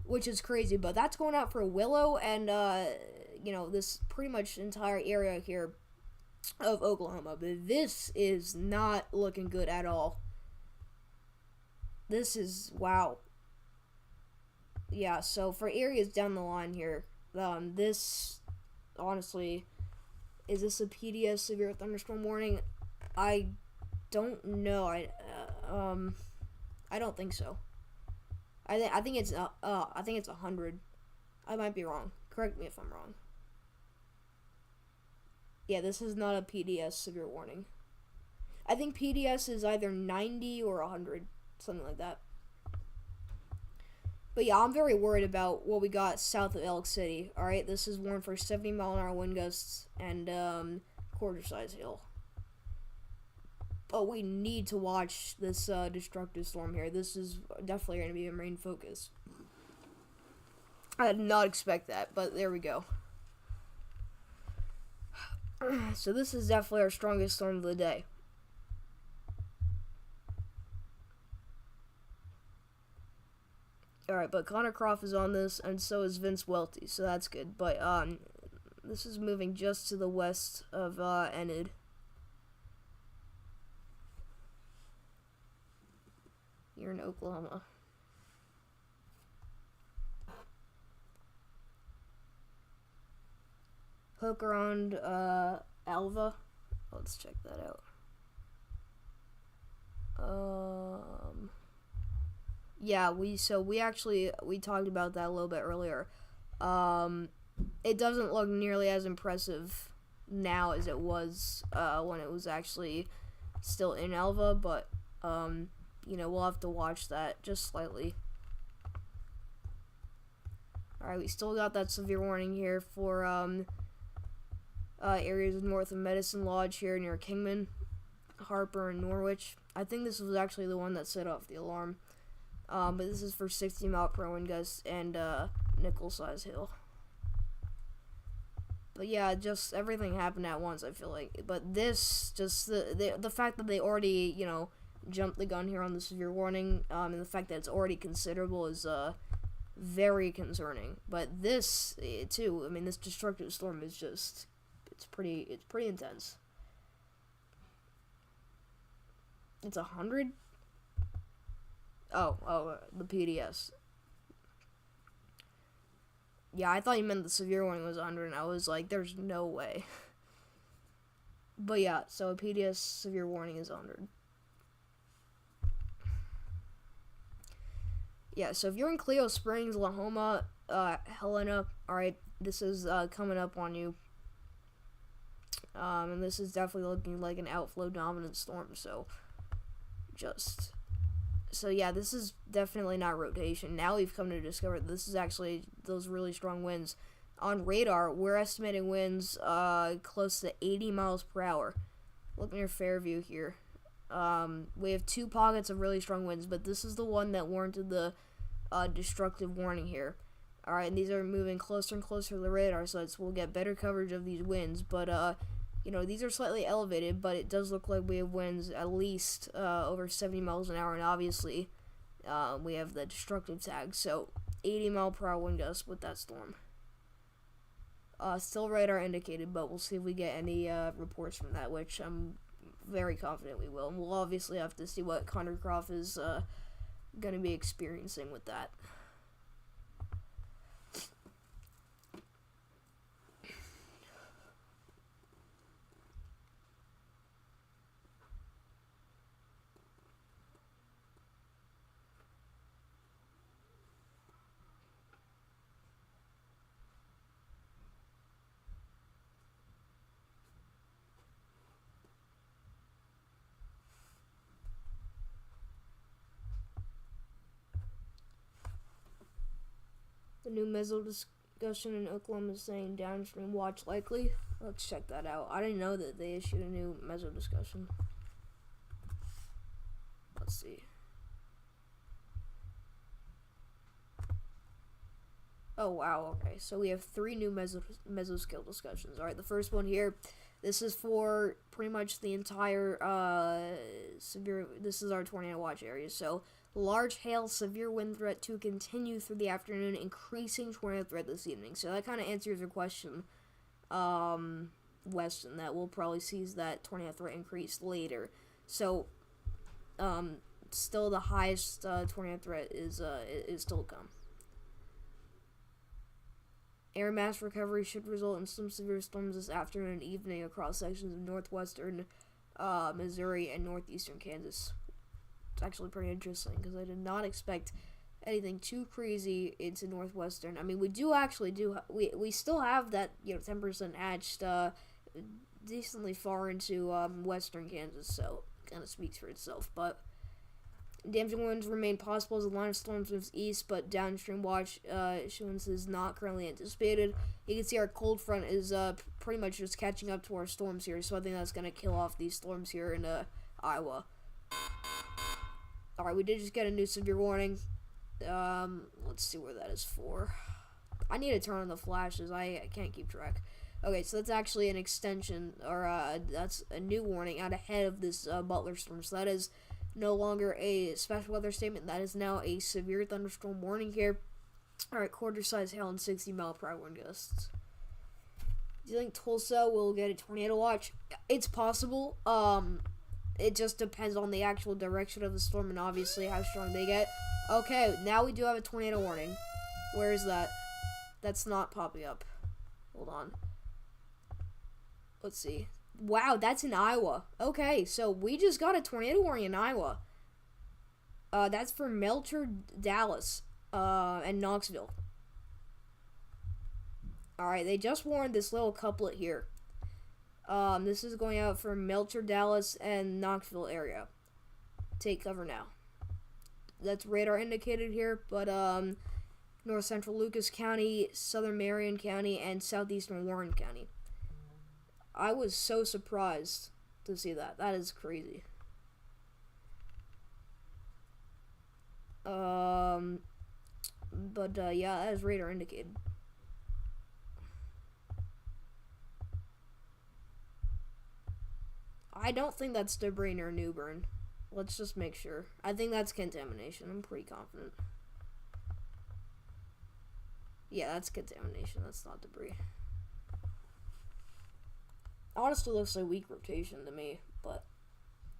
which is crazy. But that's going out for Willow and, this pretty much entire area here of Oklahoma. But this is not looking good at all. This is, wow. Yeah, so for areas down the line here, this, honestly, is this a PDS severe thunderstorm warning? I don't know. I don't think so. I think it's 100. I might be wrong. Correct me if I'm wrong. Yeah, this is not a PDS severe warning. I think PDS is either 90 or 100, something like that. But yeah, I'm very worried about what we got south of Elk City. Alright, this is warned for 70-mile-an-hour wind gusts and quarter-size hail. But we need to watch this destructive storm here. This is definitely going to be a main focus. I did not expect that, but there we go. So this is definitely our strongest storm of the day. Alright, but Connor Croft is on this, and so is Vince Welty, so that's good. But, this is moving just to the west of, Enid. Here in Oklahoma. Hook around, Alva. Let's check that out. Yeah, we talked about that a little bit earlier. It doesn't look nearly as impressive now as it was when it was actually still in Alva, but we'll have to watch that just slightly. Alright, we still got that severe warning here for areas north of Medicine Lodge here near Kingman, Harper, and Norwich. I think this was actually the one that set off the alarm. But this is for 60-mile-per-hour wind gusts and nickel-size hail. But yeah, just everything happened at once, I feel like. But this, just the fact that they already, jumped the gun here on the severe warning, and the fact that it's already considerable is very concerning. But this, too, this destructive storm is just, it's pretty intense. It's 100? Oh, the PDS. Yeah, I thought you meant the severe warning was 100, and I was like, there's no way. But yeah, so a PDS severe warning is 100. Yeah, so if you're in Cleo Springs, Lahoma, Helena, alright, this is coming up on you And this is definitely looking like an outflow dominant storm. So yeah, this is definitely not rotation. Now we've come to discover that this is actually those really strong winds. On radar, we're estimating winds close to 80 miles per hour. Look near Fairview here. We have 2 pockets of really strong winds, but this is the one that warranted the destructive warning here. Alright, and these are moving closer and closer to the radar, so we'll get better coverage of these winds. But, these are slightly elevated, but it does look like we have winds at least over 70 miles an hour, and obviously we have the destructive tag. So, 80 mile per hour wind gusts with that storm. Still radar indicated, but we'll see if we get any reports from that, which I'm very confident we will. And we'll obviously have to see what Connor Croft is going to be experiencing with that. The new meso discussion in Oklahoma is saying downstream watch likely. Let's check that out. I didn't know that they issued a new meso discussion. Let's see. Oh, wow, okay. So we have 3 new mesoscale discussions. Alright, the first one here, this is for pretty much the entire this is our tornado watch area. So, large hail, severe wind threat to continue through the afternoon, increasing tornado threat this evening. So that kind of answers your question, Weston, that we'll probably see that tornado threat increase later. So, still the highest tornado threat is still to come. Air mass recovery should result in some severe storms this afternoon and evening across sections of northwestern Missouri and northeastern Kansas. It's actually pretty interesting because I did not expect anything too crazy into northwestern. I mean, we still have that 10% hatched decently far into western Kansas, so it kind of speaks for itself. But damaging winds remain possible as the line of storms moves east, but downstream watch issuance is not currently anticipated. You can see our cold front is pretty much just catching up to our storms here, so I think that's going to kill off these storms here in Iowa. Alright, we did just get a new severe warning. Let's see where that is for. I need to turn on the flashes. I can't keep track. Okay, so that's actually an extension, or that's a new warning out ahead of this Butler storm. So that is no longer a special weather statement. That is now a severe thunderstorm warning here. Alright, quarter-size hail and 60 mile per hour wind gusts. Do you think Tulsa will get a tornado watch? It's possible. It just depends on the actual direction of the storm and obviously how strong they get. Okay, now we do have a tornado warning. Where is that? That's not popping up. Hold on. Let's see. Wow, that's in Iowa. Okay, so we just got a tornado warning in Iowa. That's for Melcher, Dallas, and Knoxville. Alright, they just warned this little couplet here. This is going out for Melcher, Dallas, and Knoxville area. Take cover now. That's radar indicated here, but north central Lucas County, southern Marion County, and southeastern Warren County. I was so surprised to see that. That is crazy. But yeah, that is radar indicated. I don't think that's debris near New Bern. Let's just make sure. I think that's contamination. I'm pretty confident. Yeah, that's contamination. That's not debris. Honestly, looks like weak rotation to me, but...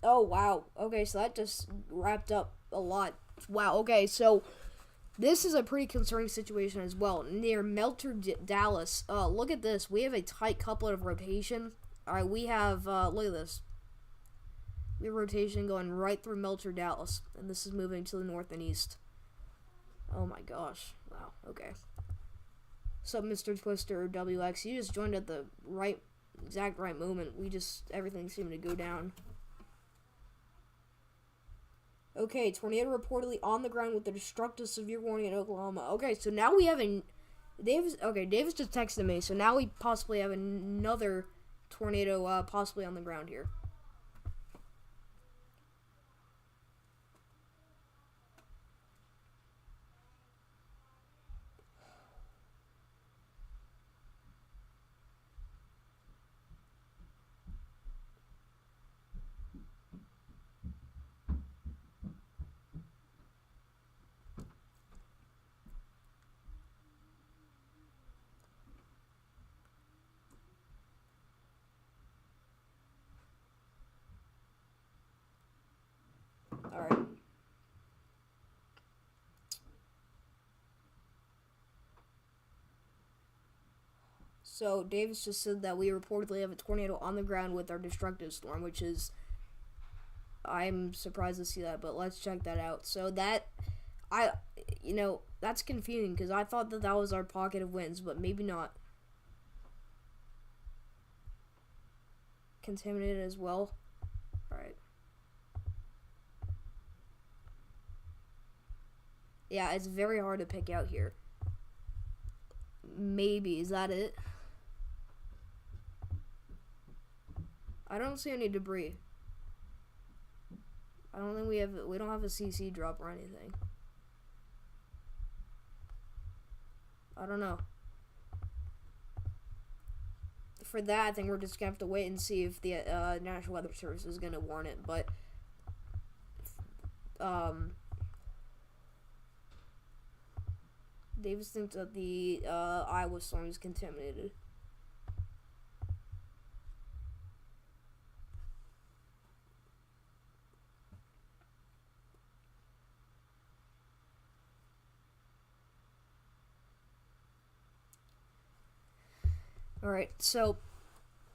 Oh, wow. Okay, so that just wrapped up a lot. Wow, okay, so... This is a pretty concerning situation as well. Near Melcher, Dallas. Look at this. We have a tight couplet of rotation. Alright, we have... look at this. We have rotation going right through Melcher, Dallas. And this is moving to the north and east. Oh my gosh. Wow, okay. So, Mr. Twister WX, you just joined at the right exact right moment. Everything seemed to go down. Okay, tornado reportedly on the ground with a destructive severe warning in Oklahoma. Okay, so now we have Davis just texted me, so now we possibly have another tornado possibly on the ground here. Alright. So Davis just said that we reportedly have a tornado on the ground with our destructive storm, which is, I'm surprised to see that, but let's check that out. So that's confusing because I thought that was our pocket of winds, but maybe not. Contaminated as well. Alright. Yeah, it's very hard to pick out here. Maybe, is that it? I don't see any debris. I don't think we don't have a CC drop or anything. I don't know. For that, I think we're just gonna have to wait and see if the National Weather Service is gonna warn it, but Davis thinks that the Iowa storm is contaminated. Alright, so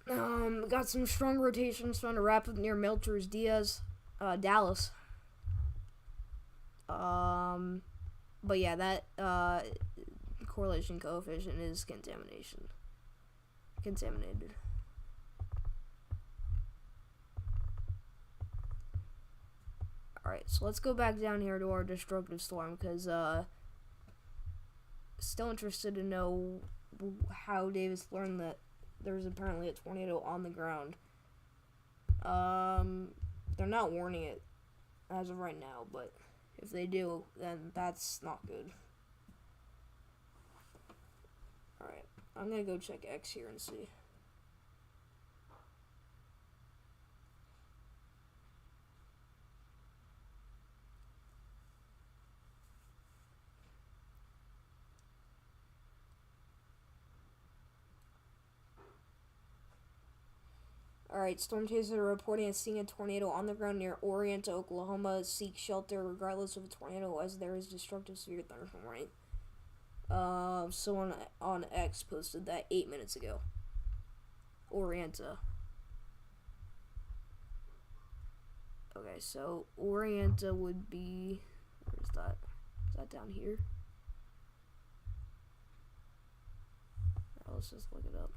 got some strong rotations trying to wrap up near Melchers Diaz, Dallas. But yeah, that correlation coefficient is contaminated. Alright, so let's go back down here to our destructive storm, because still interested to know how Davis learned that there's apparently a tornado on the ground. They're not warning it as of right now, but if they do, then that's not good. Alright, I'm gonna go check X here and see. Alright, storm chasers are reporting seeing a tornado on the ground near Orienta, Oklahoma. Seek shelter regardless of a tornado as there is destructive severe thunderstorm rain. Someone on X posted that 8 minutes ago. Orienta. Okay, so Orienta would be, where's that? Is that down here? Right, let's just look it up.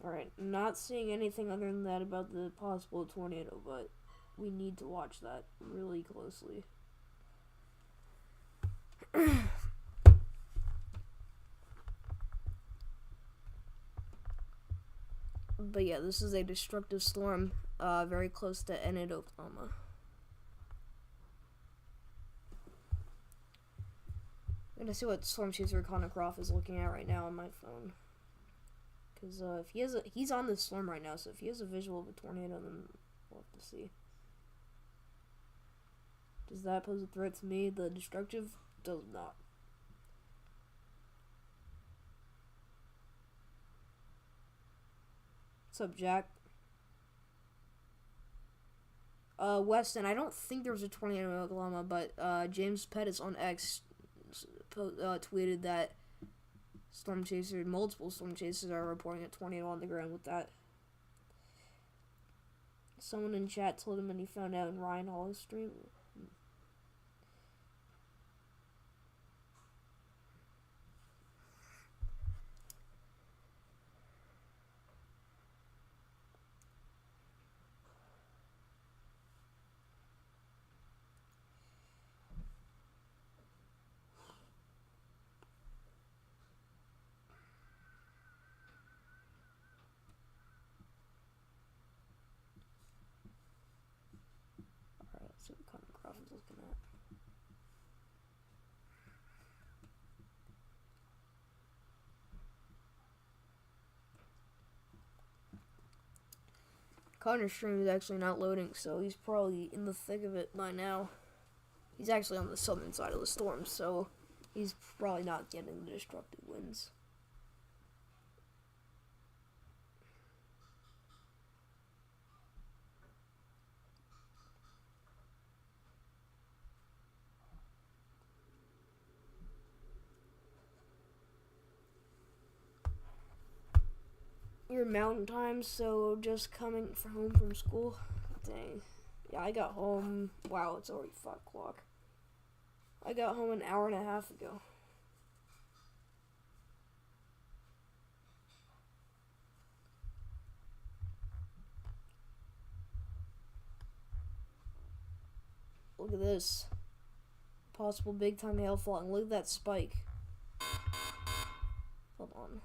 Alright, not seeing anything other than that about the possible tornado, but we need to watch that really closely. But yeah, this is a destructive storm, very close to Enid, Oklahoma. I'm gonna see what storm chaser Connor Croft is looking at right now on my phone. Because if he's on this storm right now, so if he has a visual of a tornado, then we'll have to see. Does that pose a threat to me? The destructive does not. What's up, Jack? Weston, I don't think there was a tornado in Oklahoma, but James Pettis on X tweeted that multiple storm chasers are reporting a tornado on the ground with that. Someone in chat told him when he found out in Ryan Hall's stream. Alright, let's see what kind of graph is looking at. Connor's stream is actually not loading, so he's probably in the thick of it by now. He's actually on the southern side of the storm, so he's probably not getting the destructive winds. Your mountain time, so just coming home from school. Dang. Yeah, I got home. Wow, it's already 5 o'clock. I got home an hour and a half ago. Look at this. Possible big time hail falling. Look at that spike. Hold on.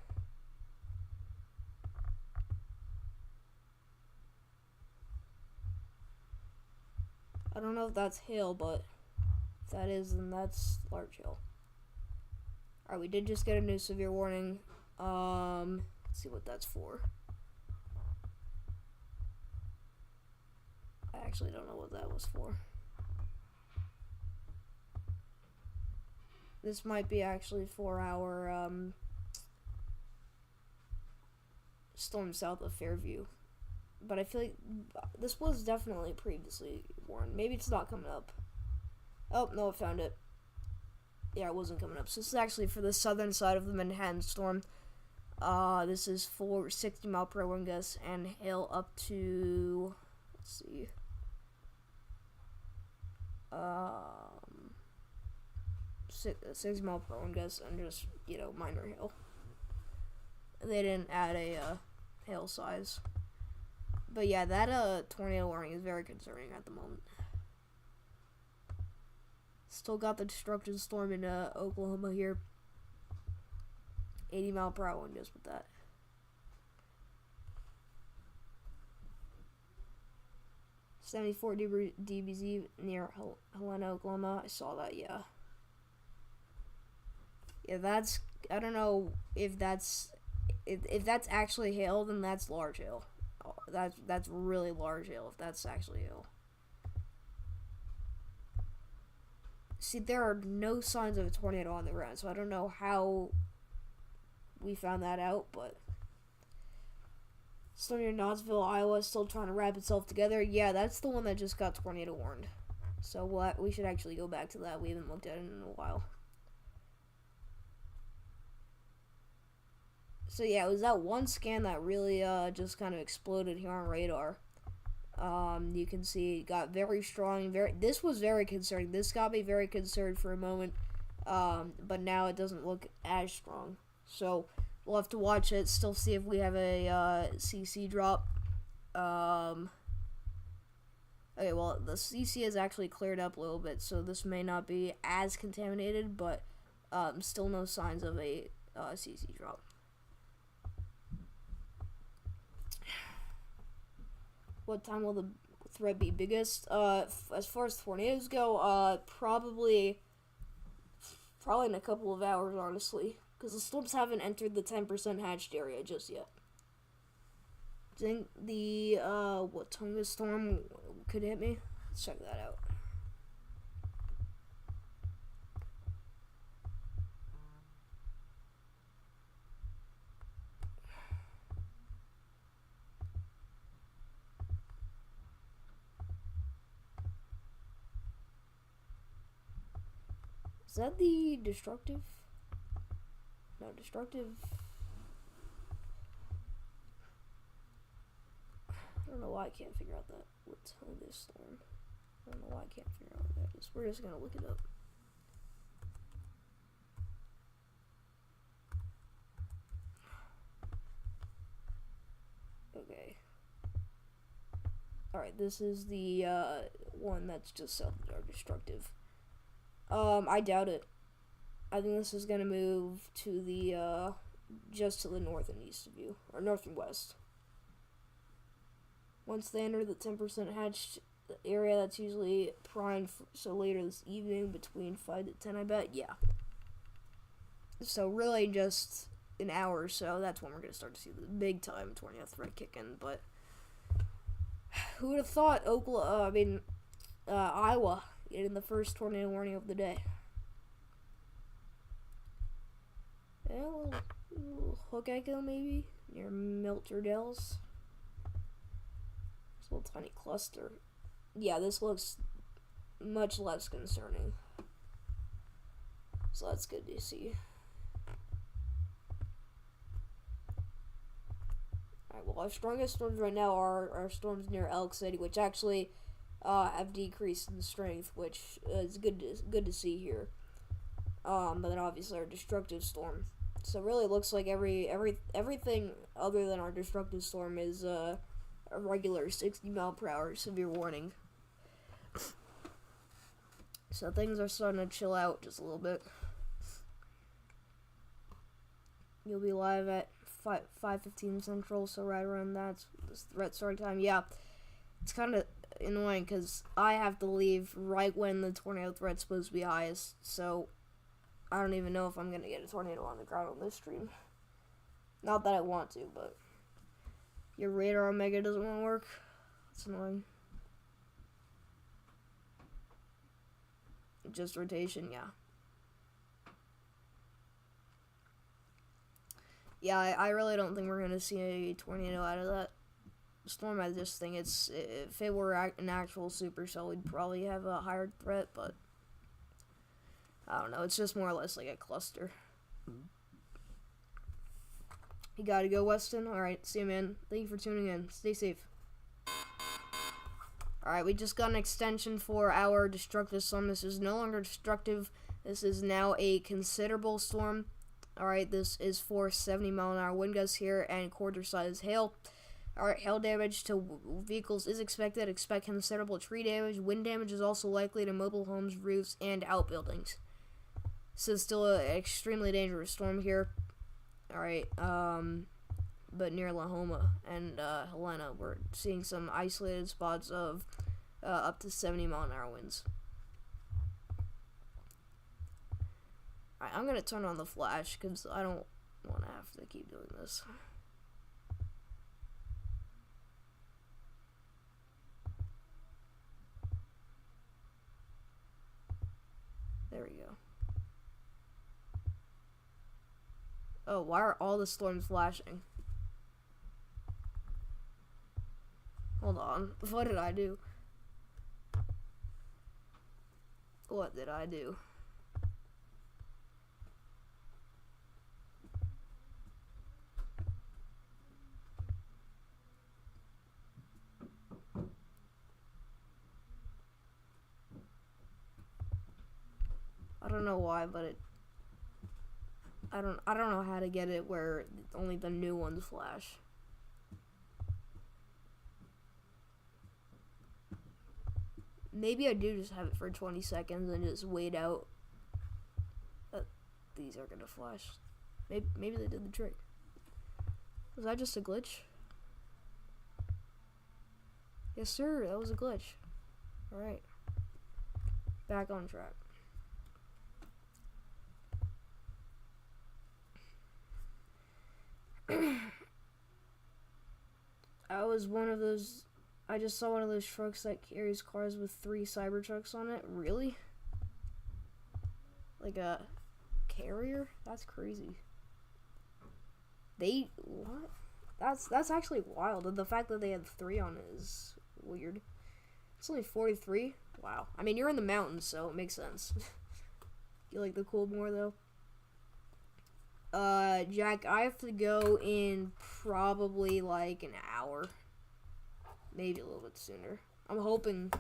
I don't know if that's hail, but if that is, then that's large hail. Alright, we did just get a new severe warning. Let's see what that's for. I actually don't know what that was for. This might be actually for our storm south of Fairview. But I feel like this was definitely previously warned. Maybe it's not coming up. Oh, no, I found it. Yeah, it wasn't coming up. So this is actually for the southern side of the Manhattan storm. This is for 60 mile per hour wind gusts and hail up to, let's see, 60 mile per hour wind gusts and just, minor hail. They didn't add a hail size. But yeah, that tornado warning is very concerning at the moment. Still got the destructive storm in Oklahoma here. 80 mile per hour wind gusts with that. .74 dBz near Helena, Oklahoma. I saw that, yeah. Yeah, that's, I don't know if that's actually hail, then that's large hail. That's really large hail if that's actually hail. See, there are no signs of a tornado on the ground, so I don't know how we found that out, but storm near Knoxville, Iowa is still trying to wrap itself together. Yeah, that's the one that just got tornado warned. So we should actually go back to that. We haven't looked at it in a while. So yeah, it was that one scan that really just kind of exploded here on radar. You can see it got very strong. This was very concerning. This got me very concerned for a moment. But now it doesn't look as strong. So we'll have to watch it. Still see if we have a CC drop. Okay, well the CC has actually cleared up a little bit, so this may not be as contaminated, but still no signs of a CC drop. What time will the threat be biggest? As far as tornadoes go, probably in a couple of hours, honestly, because the storms haven't entered the 10% hatched area just yet. Do you think the what time the storm could hit me? Let's check that out. Is that the destructive? No, destructive. I don't know why I can't figure out that. What's this storm? I don't know why I can't figure out what that is. We're just gonna look it up. Okay. Alright, this is the one that's just south of our destructive. I doubt it. I think this is gonna move to the just to the north and east of you, or north and west. Once they enter the 10% hatched area, that's usually primed so later this evening between 5 to 10, I bet. Yeah. So really just an hour or so, that's when we're going to start to see the big time 20th threat kick in. But who would have thought Iowa getting the first tornado warning of the day? Yeah, a little hook echo maybe near Milterdales. It's a little tiny cluster. Yeah, this looks much less concerning. So that's good to see. Alright, well, our strongest storms right now are our storms near Elk City, which actually have decreased in strength, which is good to see here. But then obviously our destructive storm. So really, it looks like everything other than our destructive storm is a regular 60 mile per hour severe warning. So things are starting to chill out just a little bit. You'll be live at 5:15 Central, so right around that's the threat starting time. Yeah, it's kind of annoying because I have to leave right when the tornado threat's supposed to be highest, so I don't even know if I'm gonna get a tornado on the ground on this stream. Not that I want to, but your radar omega doesn't want to work. It's annoying. Just rotation, yeah. Yeah, I really don't think we're gonna see a tornado out of that storm. I just think if it were an actual supercell, we'd probably have a higher threat, but I don't know. It's just more or less like a cluster. You gotta go, Weston. Alright, see you, man. Thank you for tuning in. Stay safe. Alright, we just got an extension for our destructive storm. This is no longer destructive. This is now a considerable storm. Alright, this is for 70 mile an hour wind gusts here and quarter size hail. Alright, hail damage to vehicles is expected. Expect considerable tree damage. Wind damage is also likely to mobile homes, roofs, and outbuildings. This is still an extremely dangerous storm here. Alright, but near Lahoma and Helena, we're seeing some isolated spots of up to 70 mile an hour winds. Alright, I'm going to turn on the flash because I don't want to have to keep doing this. There we go. Oh, why are all the storms flashing? Hold on. What did I do? What did I do? I don't know why, but I don't know how to get it where only the new ones flash. Maybe I do just have it for 20 seconds and just wait out that these are gonna flash. Maybe they did the trick. Was that just a glitch? Yes, sir, that was a glitch. Alright. Back on track. I just saw one of those trucks that carries cars with 3 Cybertrucks on it. Really? Like a carrier? That's crazy. What? That's actually wild. And the fact that they had 3 on it is weird. It's only 43? Wow. I mean, you're in the mountains, so it makes sense. You like the cold more though? Jack, I have to go in probably like an hour. Maybe a little bit sooner. I'm hoping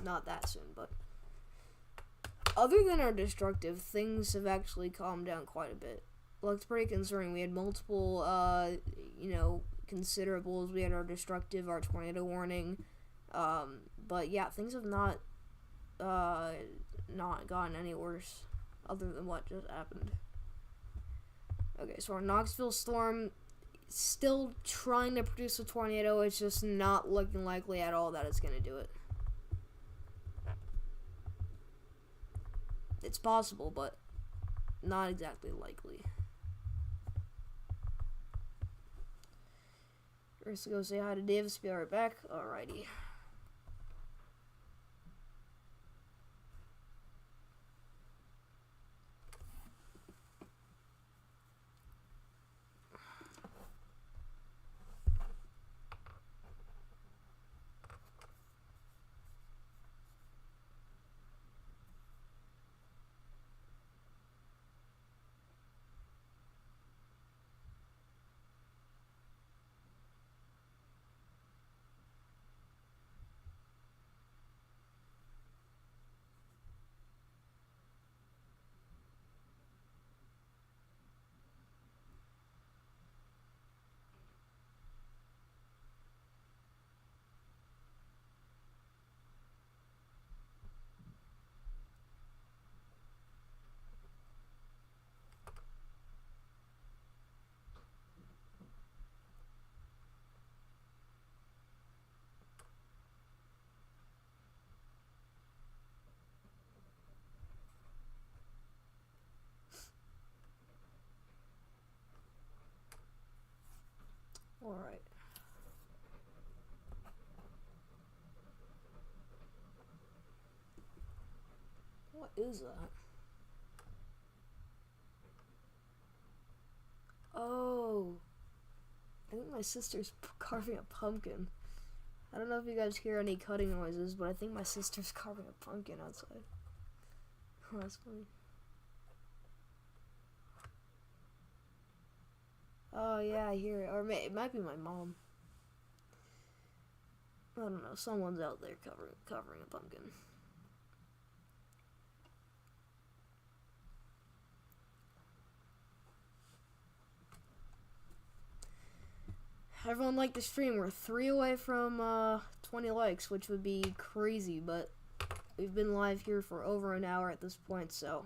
not that soon, but other than our destructive, things have actually calmed down quite a bit. Looks pretty concerning. We had multiple, considerables. We had our destructive, our tornado warning. But yeah, things have not gotten any worse other than what just happened. Okay, so our Knoxville storm still trying to produce a tornado. It's just not looking likely at all that it's going to do it. It's possible, but not exactly likely. First to go say hi to Davis. Be right back. Alrighty. Alright. What is that? Oh. I think my sister's carving a pumpkin. I don't know if you guys hear any cutting noises, but I think my sister's carving a pumpkin outside. Oh, that's funny. Oh yeah, I hear it. Or it might be my mom. I don't know. Someone's out there covering a pumpkin. Everyone liked the stream. We're 3 away from 20 likes, which would be crazy, but we've been live here for over an hour at this point, so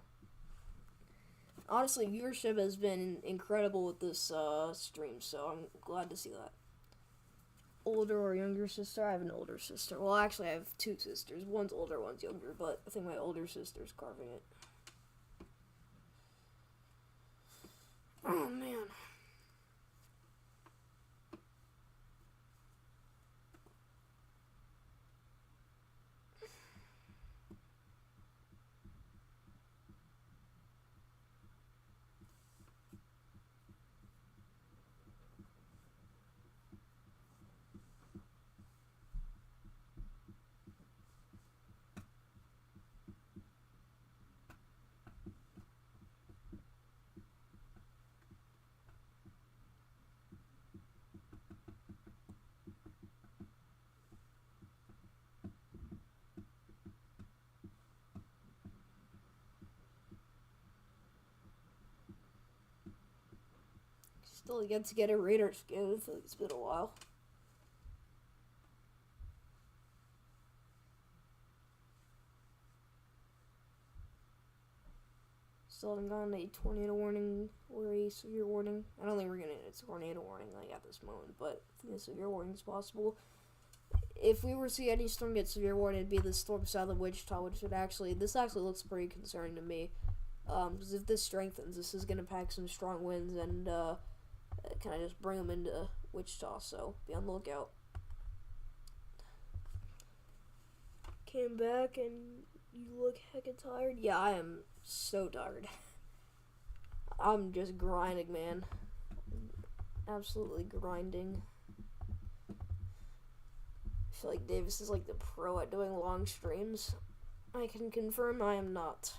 honestly, viewership has been incredible with this stream, so I'm glad to see that. Older or younger sister? I have an older sister. Well, actually, I have 2 sisters. One's older, one's younger, but I think my older sister's carving it. Oh, man. Still yet to get a Raider skin. It's been a while. Still haven't gotten a tornado warning or a severe warning. I don't think we're gonna get a tornado warning like at this moment, but I think a severe warning is possible. If we were to see any storm get severe warning, it'd be the storm south of Wichita, which would this actually looks pretty concerning to me. Because if this strengthens, this is gonna pack some strong winds and kind of just bring them into Wichita, so be on the lookout. Came back and you look hecka tired. Yeah, I am so tired. I'm just grinding, man. Absolutely grinding. I feel like Davis is like the pro at doing long streams. I can confirm I am not.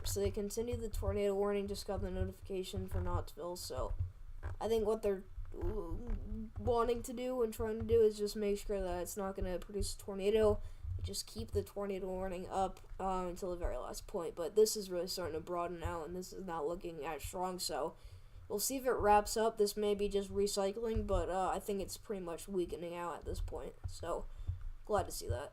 Alright, so they continue the tornado warning. Just got the notification for Knoxville, so I think what they're wanting to do and trying to do is just make sure that it's not going to produce a tornado. Just keep the tornado warning up until the very last point. But this is really starting to broaden out, and this is not looking as strong, so we'll see if it wraps up. This may be just recycling, but I think it's pretty much weakening out at this point. So, glad to see that.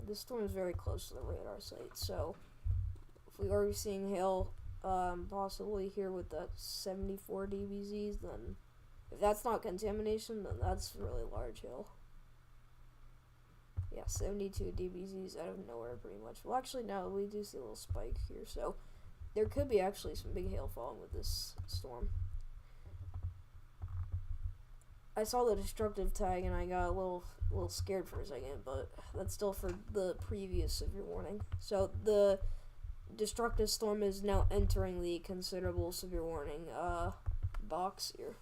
This storm is very close to the radar site, so if we are seeing hail possibly here with that 74 dBz's, then if that's not contamination, then that's really large hail. Yeah, 72 dBz's out of nowhere pretty much. Well, actually, no, we do see a little spike here, so there could be actually some big hail falling with this storm. I saw the destructive tag and I got a little scared for a second, but that's still for the previous severe warning. So the destructive storm is now entering the considerable severe warning box here.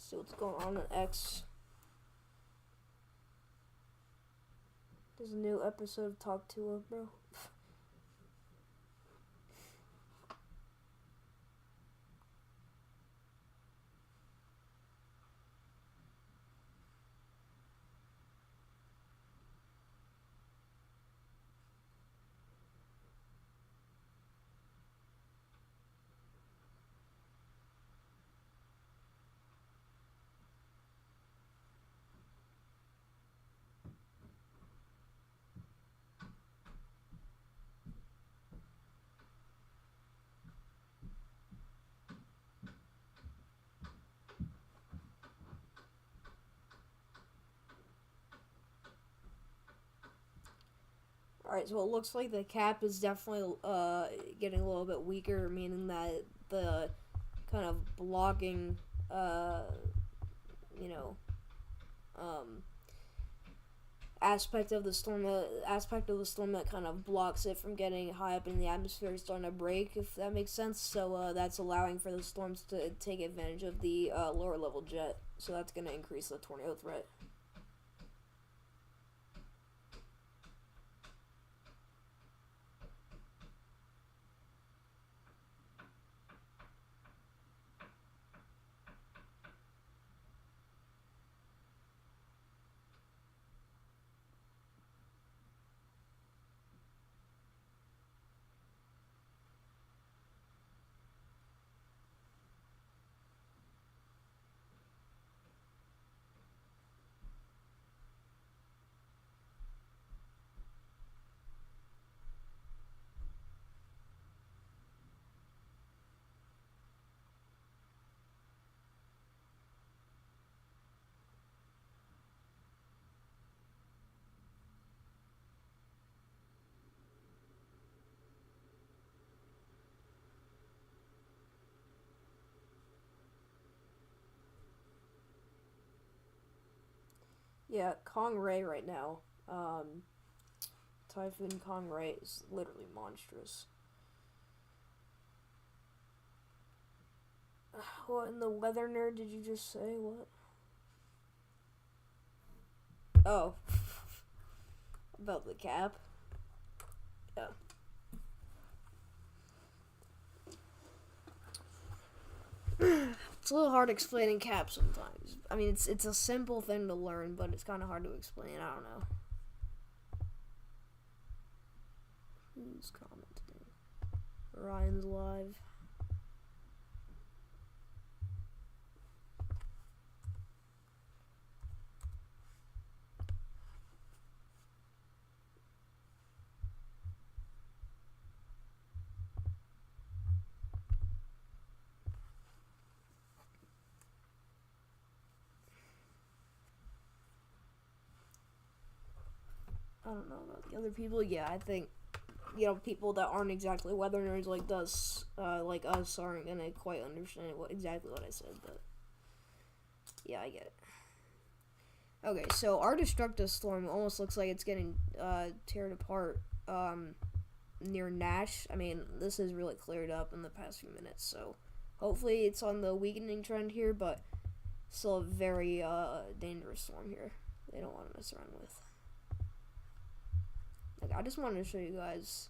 See what's going on in X. There's a new episode of Talk to Her, bro. Alright, so it looks like the cap is definitely getting a little bit weaker, meaning that the kind of blocking, aspect of the storm that kind of blocks it from getting high up in the atmosphere is starting to break, if that makes sense. So that's allowing for the storms to take advantage of the lower level jet. So that's going to increase the tornado threat. Yeah, Kong Ray right now. Typhoon Kong Ray is literally monstrous. What in the weather nerd did you just say? What? Oh, about the cap. Yeah. It's a little hard explaining cap sometimes. I mean, it's a simple thing to learn, but it's kind of hard to explain. I don't know. Who's commenting? Ryan's live. I don't know about the other people. Yeah, I think, people that aren't exactly weather nerds like us, aren't gonna quite understand exactly what I said, but yeah, I get it. Okay, so our destructive storm almost looks like it's getting teared apart near Nash. I mean, this has really cleared up in the past few minutes, so hopefully it's on the weakening trend here, but still a very dangerous storm here. They don't want to mess around with. Like, I just wanted to show you guys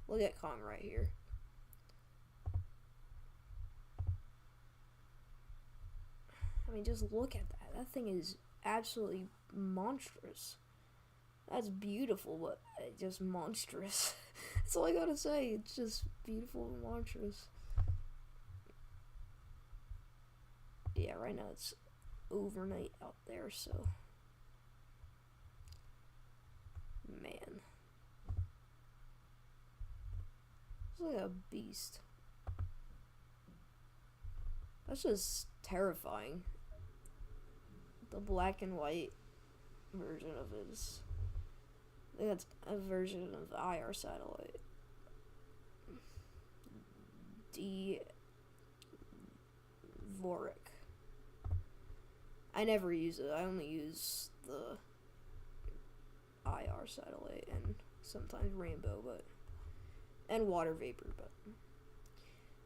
look at Kong right here. I mean, just look at that. That thing is absolutely monstrous. That's beautiful, but just monstrous. That's all I gotta say. It's just beautiful and monstrous. Yeah, right now it's overnight out there, so... Man. It's like a beast. That's just terrifying. The black and white version of it is... I think that's a version of the IR satellite. Dvorak. I never use it. I only use the IR satellite and sometimes rainbow, and water vapor, but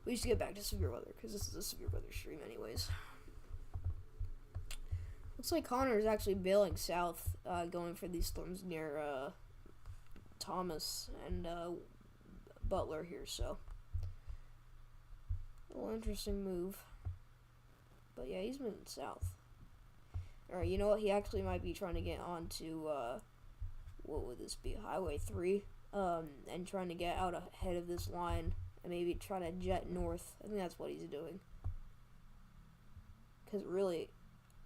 we should get back to severe weather because this is a severe weather stream anyways. Looks like Connor is actually bailing south, going for these storms near Thomas and Butler here, so a little interesting move. But yeah, he's moving south. Alright, you know what? He actually might be trying to get onto what would this be? Highway 3, and trying to get out ahead of this line and maybe try to jet north. I think that's what he's doing. Because really,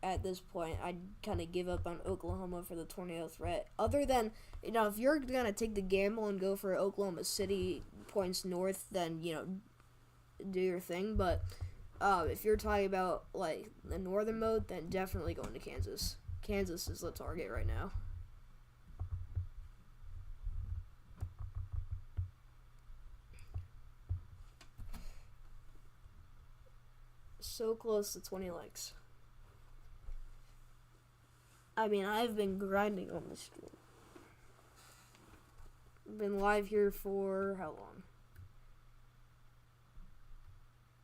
at this point, I'd kind of give up on Oklahoma for the tornado threat. Other than, if you're going to take the gamble and go for Oklahoma City points north, then, do your thing. But if you're talking about, like, the northern mode, then definitely going to Kansas. Kansas is the target right now. So close to 20 likes. I mean, I've been grinding on this stream. I've been live here for how long?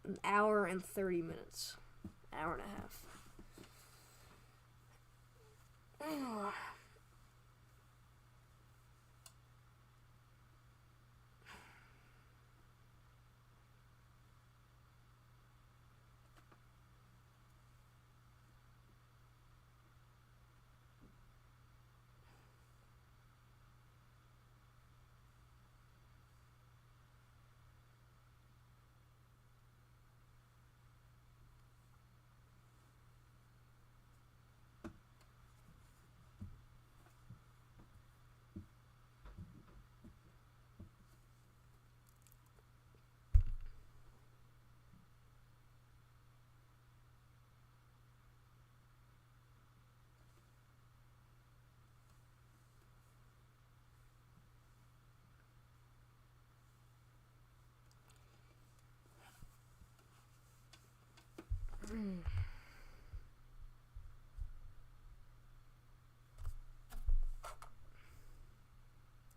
An hour and 30 minutes. Hour and a half.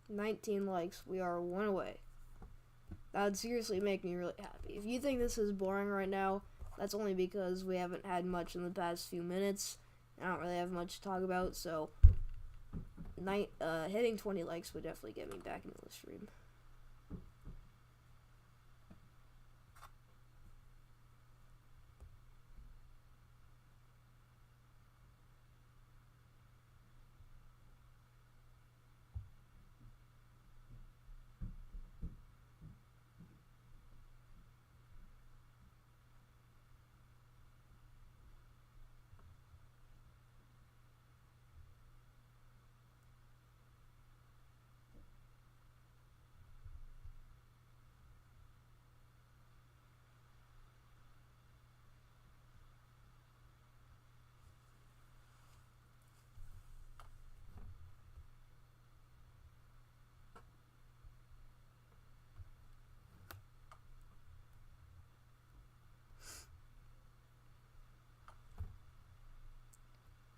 19 likes. We are one away. That would seriously make me really happy. If you think this is boring right now, that's only because we haven't had much in the past few minutes. I don't really have much to talk about, so hitting 20 likes would definitely get me back into the stream.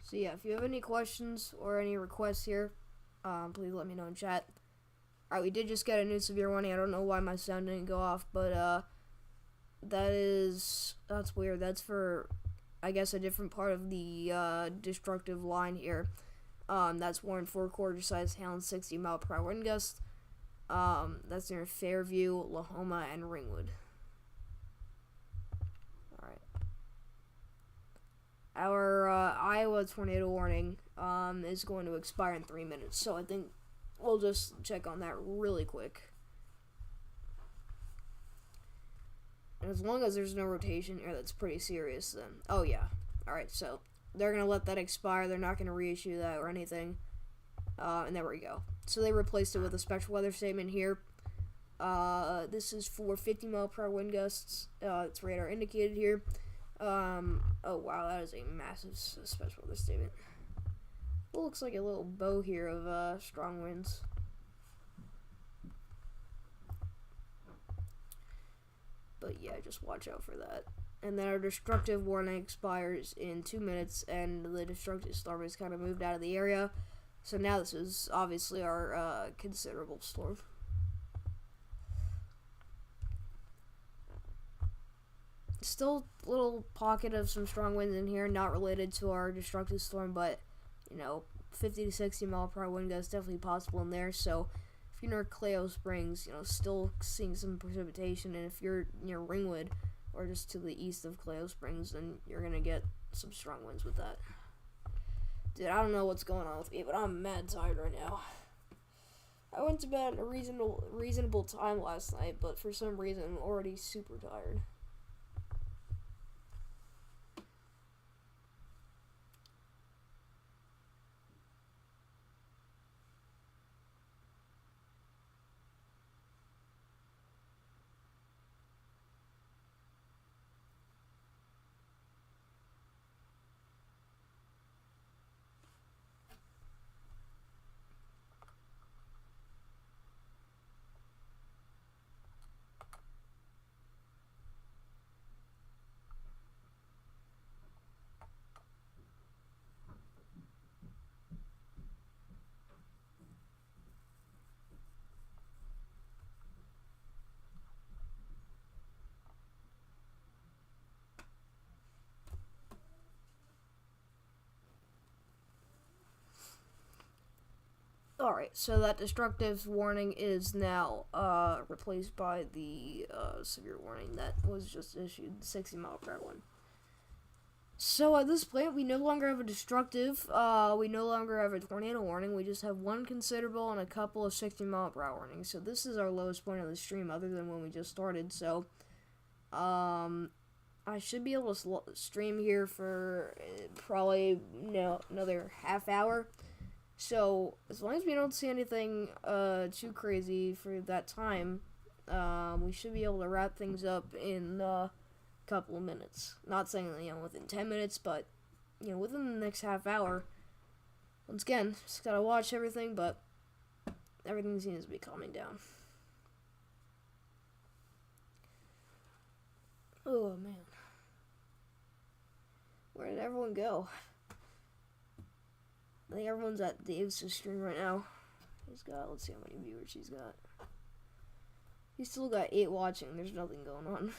So yeah, if you have any questions or any requests here, please let me know in chat. Alright, we did just get a new severe warning. I don't know why my sound didn't go off, but that's weird. That's for, I guess, a different part of the destructive line here. That's warned 4-quarter-sized hail, 60-mile-per-hour wind gusts. That's near Fairview, Lahoma, and Ringwood. Alright. Our Iowa tornado warning is going to expire in 3 minutes, so I think we'll just check on that really quick. And as long as there's no rotation here, that's pretty serious then. Oh yeah. Alright, so they're going to let that expire. They're not going to reissue that or anything. And there we go. So they replaced it with a special weather statement here. This is for 50-mile-per-hour wind gusts. It's radar indicated here. Oh wow, that is a massive special weather statement. It looks like a little bow here of strong winds. But yeah, just watch out for that. And then our destructive warning expires in 2 minutes, and the destructive storm has kind of moved out of the area. So now this is obviously our considerable storm. Still a little pocket of some strong winds in here, not related to our destructive storm, but, you know, 50 to 60 mile per hour wind gusts definitely possible in there. So if you're near Clio Springs, you know, still seeing some precipitation, and if you're near Ringwood or just to the east of Clio Springs, then you're gonna get some strong winds with that. Dude, I don't know what's going on with me, but I'm mad tired right now. I went to bed at a reasonable time last night, but for some reason I'm already super tired. Alright, so that destructive warning is now replaced by the severe warning that was just issued, 60 mile per hour one. So at this point, we no longer have a destructive, we no longer have a tornado warning, we just have one considerable and a couple of 60 mile per hour warnings. So this is our lowest point of the stream other than when we just started, so I should be able to stream here for probably another half hour. So, as long as we don't see anything too crazy for that time, we should be able to wrap things up in a couple of minutes. Not saying, you know, within 10 minutes, but, you know, within the next half hour. Once again, just gotta watch everything, but everything seems to be calming down. Oh, man. Where did everyone go? I think everyone's at Dave's stream right now. He's got, let's see how many viewers he's got. He's still got 8 watching. There's nothing going on.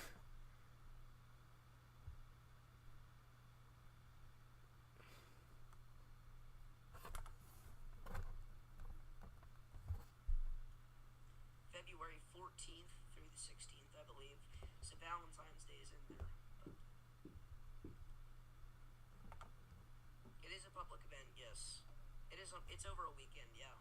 16th, I believe. So Valentine's Day is in there. But it is a public event, yes. It's over a weekend, yeah.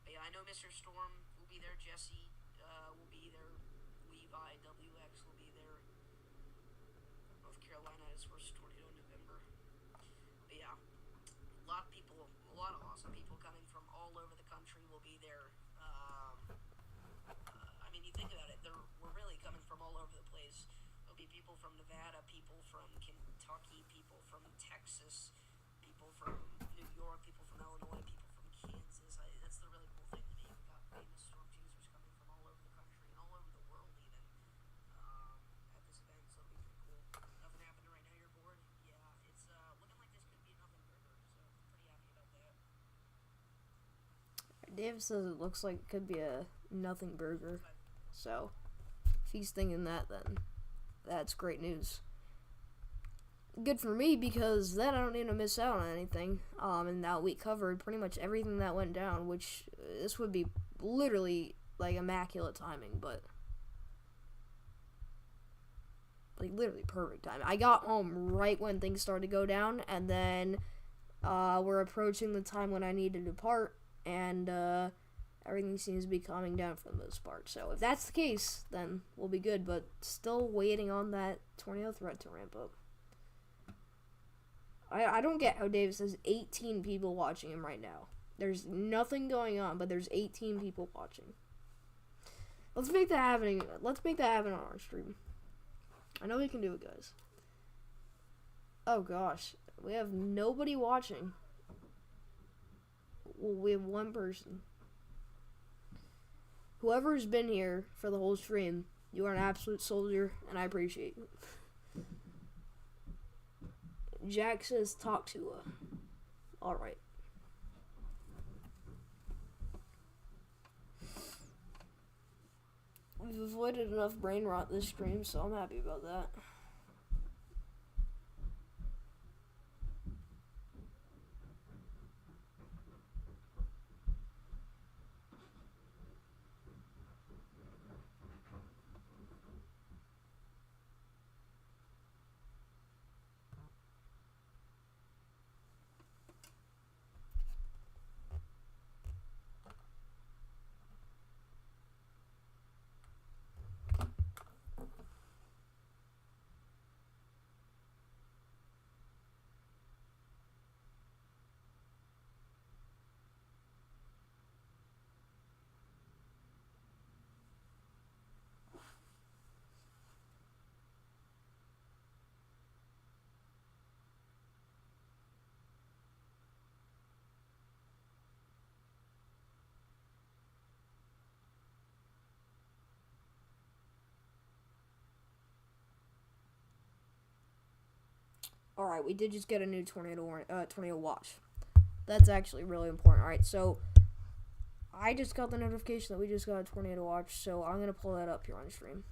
But yeah, I know Mr. Storm will be there. Jesse will be there. Levi WX will be there. North Carolina is first tornado in November. But yeah, a lot of awesome people coming from all over the country will be there. I mean, you think about it, we're really coming from all over the place. There'll be people from Nevada, people from Kentucky, people from Texas, people from New York, people from Illinois, people from Kansas. That's the really cool thing to me. We've got famous storm chasers coming from all over the country and all over the world even at this event, so it'll be pretty cool. Nothing happening right now, you're bored? Yeah, it's looking like this could be a nothing burger, so pretty happy about that. Dave says it looks like it could be a nothing burger. So, if he's thinking that, then that's great news. Good for me, because then I don't need to miss out on anything. And that we covered pretty much everything that went down, which this would be literally like immaculate timing, but like literally perfect time. I got home right when things started to go down, and then we're approaching the time when I need to depart, and everything seems to be calming down for the most part. So if that's the case, then we'll be good, but still waiting on that tornado threat to ramp up. I don't get how Davis has 18 people watching him right now. There's nothing going on, but there's 18 people watching. Let's make that happen. Let's make that happen on our stream. I know we can do it, guys. Oh gosh, we have nobody watching. Well, we have one person. Whoever's been here for the whole stream, you are an absolute soldier, and I appreciate it. Jack says, talk to her. Alright. We've avoided enough brain rot this stream, so I'm happy about that. Alright, we did just get a new tornado watch. That's actually really important. Alright, so I just got the notification that we just got a tornado watch, so I'm going to pull that up here on the stream.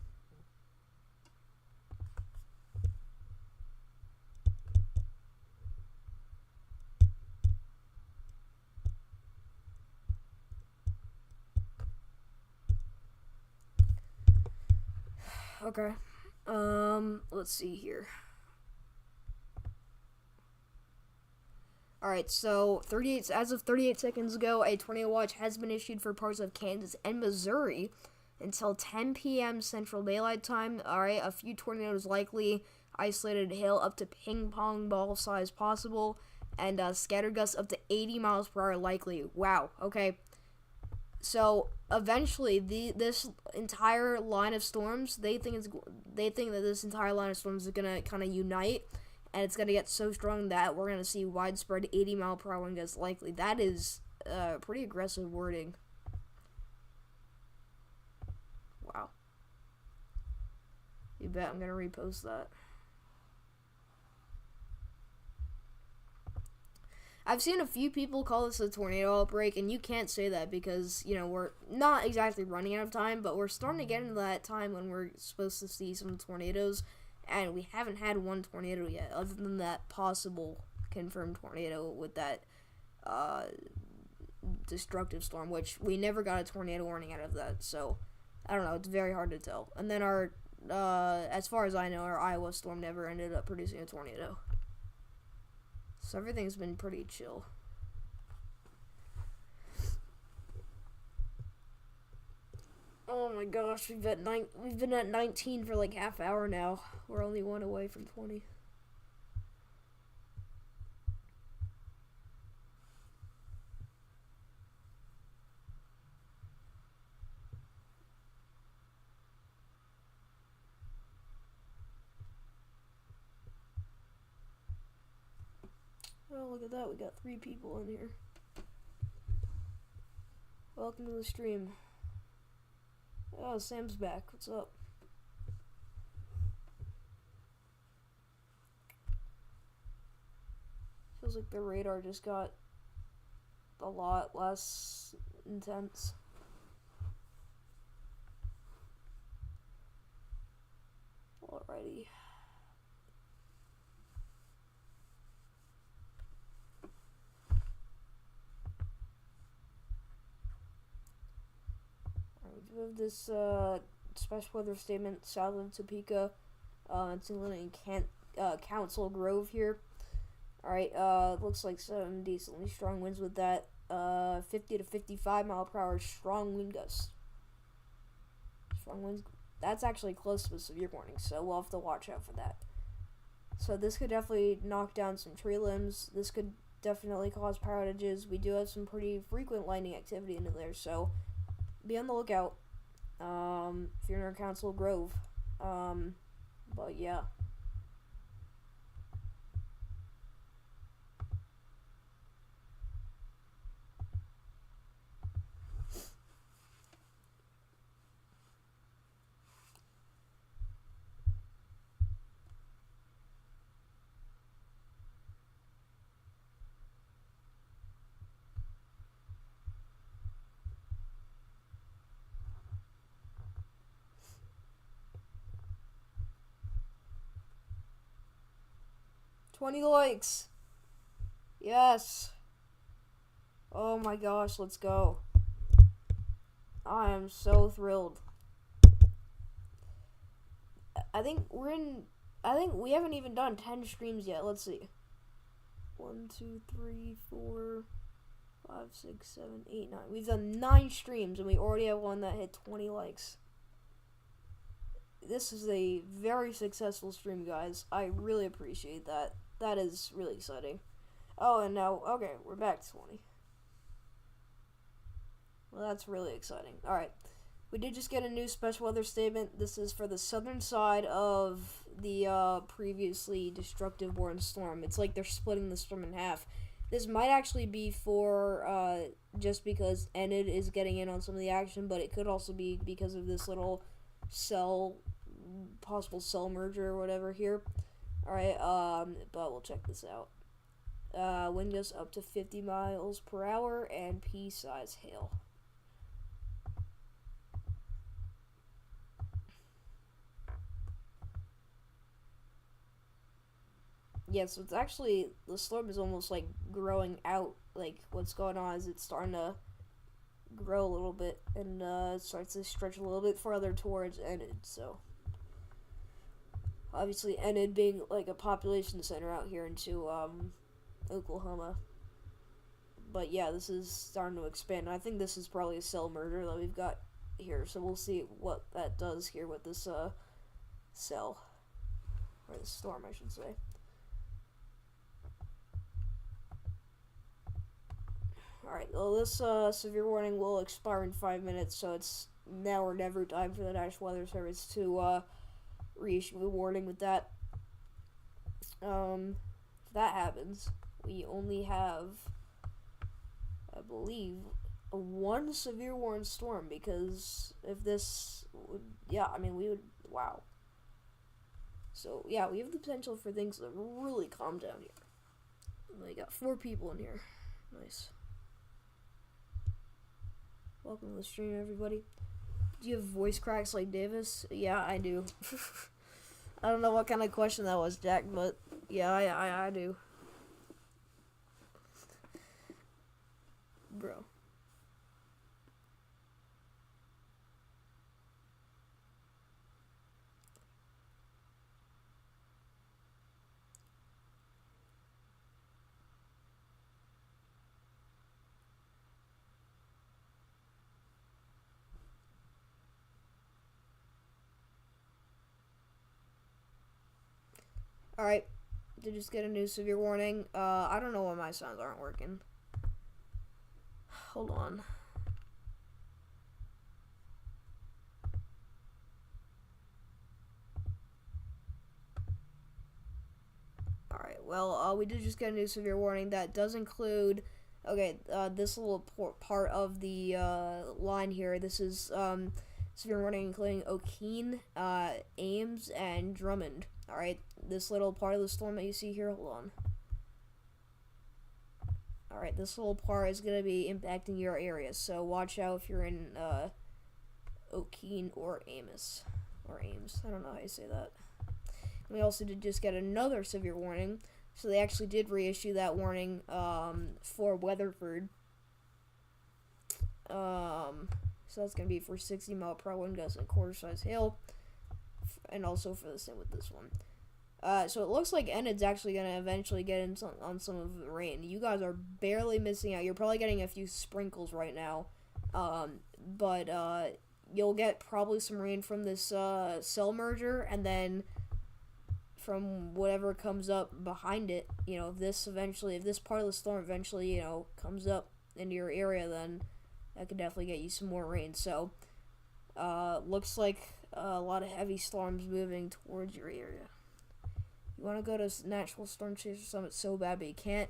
Okay. Let's see here. Alright, so as of 38 seconds ago, a tornado watch has been issued for parts of Kansas and Missouri until 10 p.m. Central Daylight Time. Alright, a few tornadoes likely, isolated hail up to ping pong ball size possible, and scattered gusts up to 80 miles per hour likely. Wow, okay. So eventually, this entire line of storms, they think that this entire line of storms is gonna kind of unite, and it's gonna get so strong that we're gonna see widespread 80 mile per hour wind gusts likely. That is pretty aggressive wording. Wow. You bet I'm gonna repost that. I've seen a few people call this a tornado outbreak, and you can't say that because, you know, we're not exactly running out of time, but we're starting to get into that time when we're supposed to see some tornadoes, and we haven't had one tornado yet, other than that possible confirmed tornado with that destructive storm, which we never got a tornado warning out of that. So I don't know. It's very hard to tell. And then our, as far as I know, our Iowa storm never ended up producing a tornado. So everything's been pretty chill. Oh my gosh, we've been at 19 for like half hour now. We're only one away from 20. Oh, look at that. We got 3 people in here. Welcome to the stream. Oh, Sam's back. What's up? Feels like the radar just got a lot less intense. Alrighty. We have this special weather statement south of Topeka. It's in Council Grove here. Alright, looks like some decently strong winds with that. 50 to 55 mile per hour strong wind gusts. Strong winds. That's actually close to a severe warning, so we'll have to watch out for that. So this could definitely knock down some tree limbs. This could definitely cause power outages. We do have some pretty frequent lightning activity into there, so be on the lookout. If you're near Council Grove. But yeah. $20 likes. Yes. Oh my gosh, let's go. I am so thrilled. I think we haven't even done 10 streams yet. Let's see. 1, 2, 3, 4, 5, 6, 7, 8, 9. We've done 9 streams and we already have one that hit 20 likes. This is a very successful stream, guys. I really appreciate that. That is really exciting. Oh, and now, okay, we're back to 20. Well, that's really exciting. Alright, we did just get a new special weather statement. This is for the southern side of the previously destructive warning storm. It's like they're splitting the storm in half. This might actually be for, just because Enid is getting in on some of the action, but it could also be because of this little possible cell merger or whatever here. Alright, but we'll check this out. Wind gusts up to 50 miles per hour and pea-size hail. Yeah, so it's actually, the storm is almost like growing out. Like, what's going on is it's starting to grow a little bit and it starts to stretch a little bit further towards Enid, so. Obviously, Enid being like a population center out here into Oklahoma. But yeah, this is starting to expand. I think this is probably a cell merger that we've got here, so we'll see what that does here with this cell. Or the storm, I should say. Alright, well, this severe warning will expire in 5 minutes, so it's now or never time for the National Weather Service to reissue a warning with that. If that happens, we only have, I believe, one severe warning storm, because if this would, yeah, I mean, we would, wow. So, yeah, we have the potential for things to really calm down here. We got 4 people in here. Nice. Welcome to the stream, everybody. Do you have voice cracks like Davis? Yeah, I do. I don't know what kind of question that was, Jack, but yeah, I do. Bro. Alright, did just get a new severe warning. I don't know why my sounds aren't working. Hold on. Alright, well, we did just get a new severe warning. That does include, okay, this little part of the line here. This is severe warning including O'Keene, Ames, and Drummond. Alright, this little part of the storm that you see here, hold on. Alright, this little part is going to be impacting your area, so watch out if you're in O'Keene or Ames. Or Ames, I don't know how you say that. We also did just get another severe warning, so they actually did reissue that warning for Weatherford. So that's going to be for 60-mile-per-hour wind gusts and quarter-size hail, and also for the same with this one. So it looks like Enid's actually going to eventually get in on some of the rain. You guys are barely missing out. You're probably getting a few sprinkles right now, but you'll get probably some rain from this cell merger, and then from whatever comes up behind it. You know, if this part of the storm eventually, you know, comes up into your area, then that could definitely get you some more rain. So, looks like a lot of heavy storms moving towards your area. You want to go to National Storm Chaser Summit so bad, but you can't.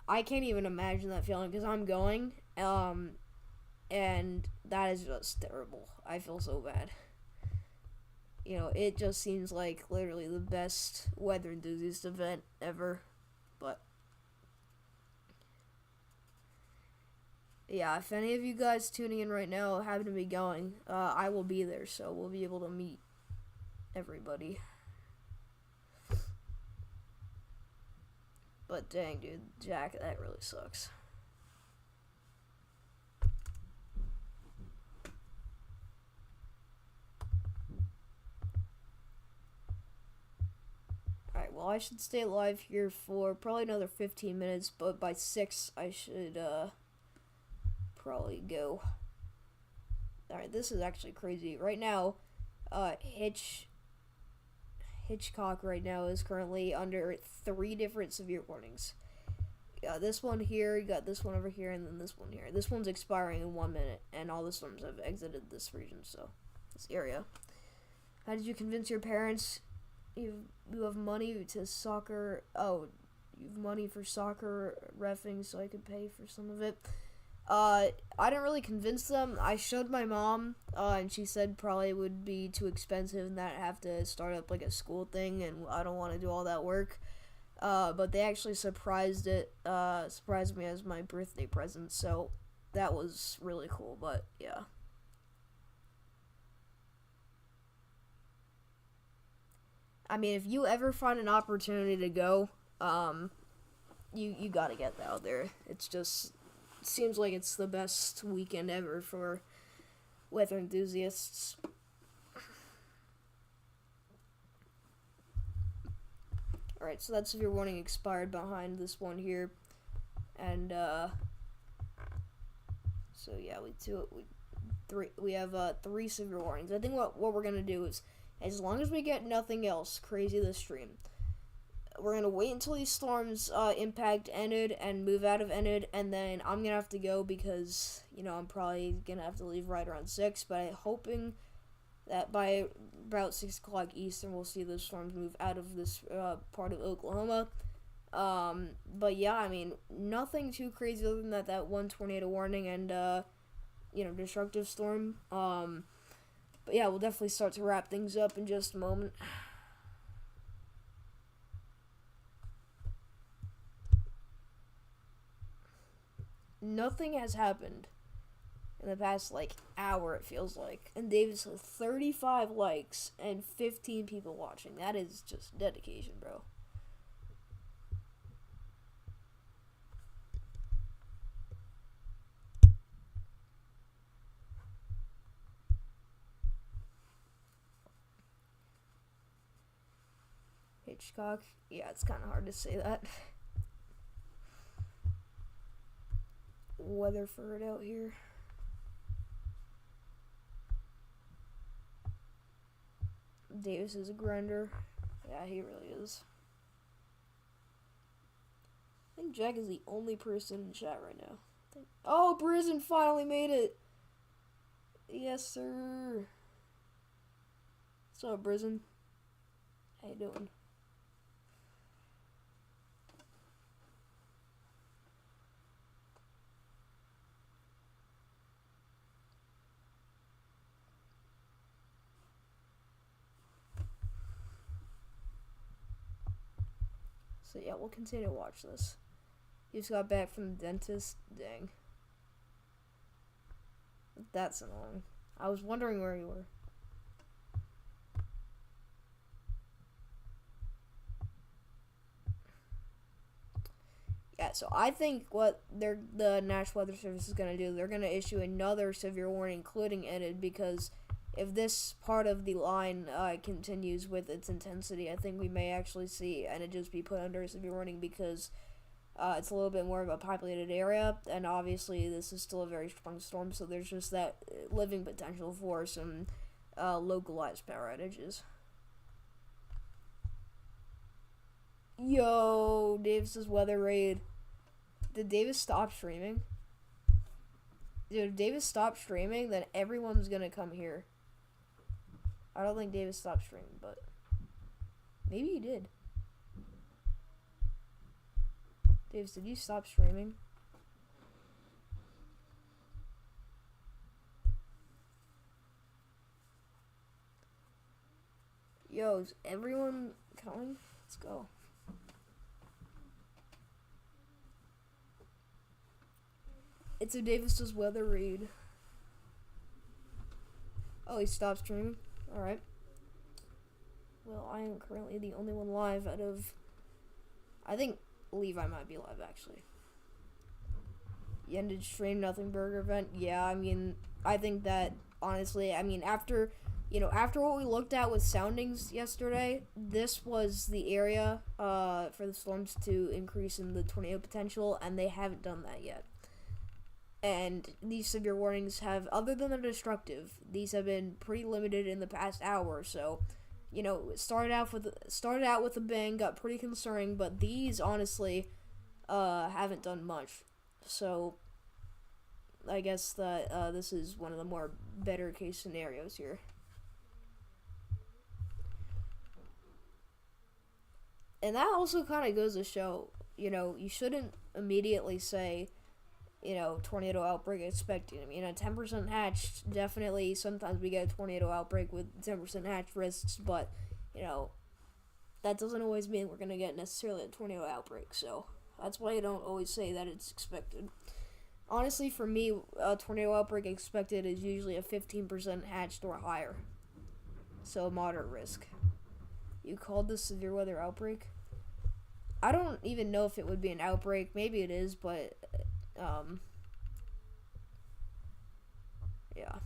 I can't even imagine that feeling because I'm going, and that is just terrible. I feel so bad. You know, it just seems like literally the best weather enthusiast event ever, but yeah, if any of you guys tuning in right now happen to be going, I will be there, so we'll be able to meet everybody. But dang, dude, Jack, that really sucks. Alright, well, I should stay live here for probably another 15 minutes, but by 6, I should, probably go. Alright, this is actually crazy. Right now, Hitchcock right now is currently under 3 different severe warnings. You got this one here, you got this one over here, and then this one here. This one's expiring in 1 minute, and all the storms have exited this region, so, this area. How did you convince your parents you have money to soccer? Oh, you have money for soccer reffing, so I could pay for some of it. I didn't really convince them. I showed my mom, and she said probably it would be too expensive and that I'd have to start up like a school thing, and I don't want to do all that work. But they actually surprised me as my birthday present, so that was really cool. But yeah. I mean, if you ever find an opportunity to go, you gotta get out there. It's just seems like it's the best weekend ever for weather enthusiasts. Alright, so that severe warning expired behind this one here. And, so yeah, we have 3 severe warnings. I think what we're gonna do is, as long as we get nothing else crazy this stream, we're going to wait until these storms impact Enid and move out of Enid, and then I'm going to have to go because, you know, I'm probably going to have to leave right around 6, but I'm hoping that by about 6 o'clock Eastern we'll see those storms move out of this part of Oklahoma. But yeah, I mean, nothing too crazy other than that one tornado warning and, you know, destructive storm. But yeah, we'll definitely start to wrap things up in just a moment. Nothing has happened in the past, like, hour, it feels like. And Davis has 35 likes and 15 people watching. That is just dedication, bro. Hitchcock? Yeah, it's kind of hard to say that. Weatherford out here. Davis is a grinder. Yeah, he really is. I think Jack is the only person in chat right now. Oh, Prison finally made it! Yes, sir. What's up, Prison? How you doing? So yeah, we'll continue to watch this. He just got back from the dentist. Dang. That's annoying. I was wondering where you were. Yeah, so I think what the National Weather Service is going to do, they're going to issue another severe warning, including Enid, because if this part of the line continues with its intensity, I think we may actually see Enid just be put under a severe warning because it's a little bit more of a populated area, and obviously this is still a very strong storm, so there's just that living potential for some localized power outages. Yo, Davis's weather raid. Did Davis stop streaming? Dude, if Davis stopped streaming, then everyone's gonna come here. I don't think Davis stopped streaming, but maybe he did. Davis, did you stop streaming? Yo, is everyone coming? Let's go. It's a Davis's weather read. Oh, he stopped streaming? Alright. Well, I am currently the only one live out of... I think Levi might be live, actually. You ended stream, nothing burger event? Yeah, I mean, I think that, honestly, I mean, after what we looked at with soundings yesterday, this was the area for the storms to increase in the tornado potential, and they haven't done that yet. And these severe warnings have, other than the destructive, these have been pretty limited in the past hour. So, it started out with a bang, got pretty concerning, but these honestly haven't done much. So, I guess that this is one of the more better case scenarios here. And that also kind of goes to show, you shouldn't immediately say, tornado outbreak expected. I mean, a 10% hatch, definitely, sometimes we get a tornado outbreak with 10% hatch risks, but, that doesn't always mean we're going to get necessarily a tornado outbreak, so that's why you don't always say that it's expected. Honestly, for me, a tornado outbreak expected is usually a 15% hatched or higher, so moderate risk. You called this severe weather outbreak? I don't even know if it would be an outbreak. Maybe it is, but yeah.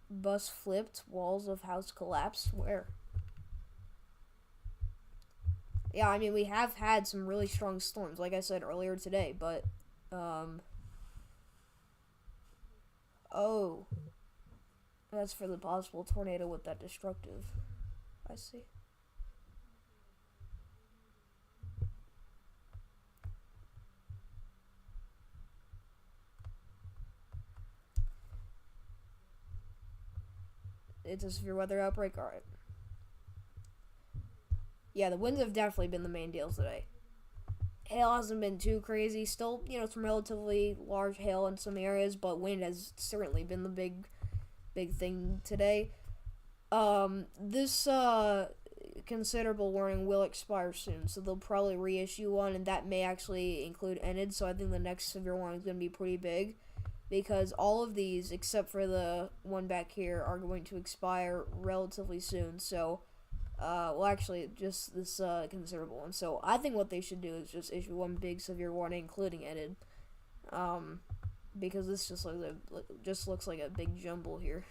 Bus flipped, walls of house collapsed. Where? Yeah, I mean, we have had some really strong storms, like I said earlier today, but, oh, that's for the possible tornado with that destructive. I see. It's a severe weather outbreak? Alright. Yeah, the winds have definitely been the main deals today. Hail hasn't been too crazy. Still, some relatively large hail in some areas, but wind has certainly been the big thing today. This considerable warning will expire soon, so they'll probably reissue one, and that may actually include Enid, so I think the next severe warning is going to be pretty big, because all of these, except for the one back here, are going to expire relatively soon, so, well, actually, just this, considerable one, so I think what they should do is just issue one big severe warning, including Enid, because this just looks like a big jumble here.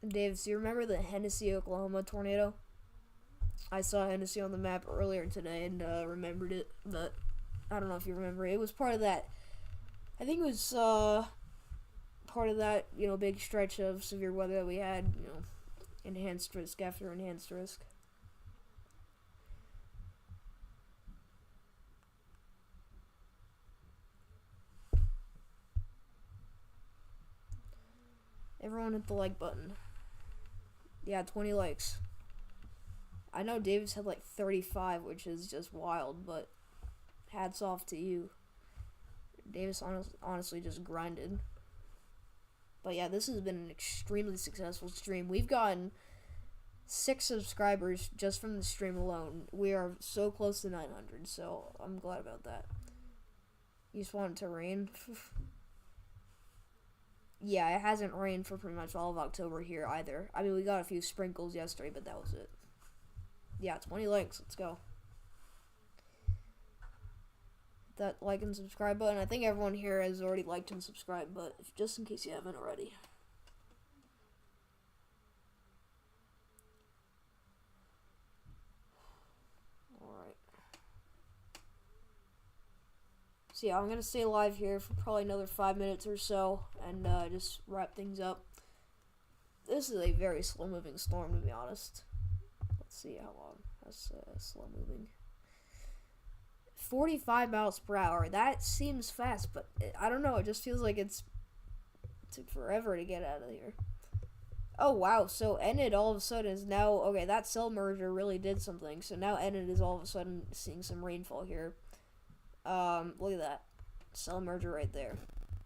Dave, so you remember the Hennessy, Oklahoma tornado? I saw Hennessy on the map earlier today and remembered it, but I don't know if you remember it. It was part of that. I think it was part of that, big stretch of severe weather that we had, enhanced risk after enhanced risk. Everyone hit the like button. Yeah, 20 likes. I know Davis had like 35, which is just wild, but hats off to you. Davis honestly just grinded. But yeah, this has been an extremely successful stream. We've gotten 6 subscribers just from the stream alone. We are so close to 900, so I'm glad about that. You just want it to rain? Yeah, it hasn't rained for pretty much all of October here either. I mean, we got a few sprinkles yesterday, but that was it. Yeah, 20 likes. Let's go. Hit that like and subscribe button. I think everyone here has already liked and subscribed, but just in case you haven't already. Alright. So yeah, I'm going to stay live here for probably another 5 minutes or so, and just wrap things up. This is a very slow-moving storm, to be honest. Let's see how long. That's slow-moving. 45 miles per hour. That seems fast, but I don't know. It just feels like it took forever to get out of here. Oh, wow. So Enid all of a sudden is now... Okay, that cell merger really did something. So now Enid is all of a sudden seeing some rainfall here. Look at that. Cell merger right there.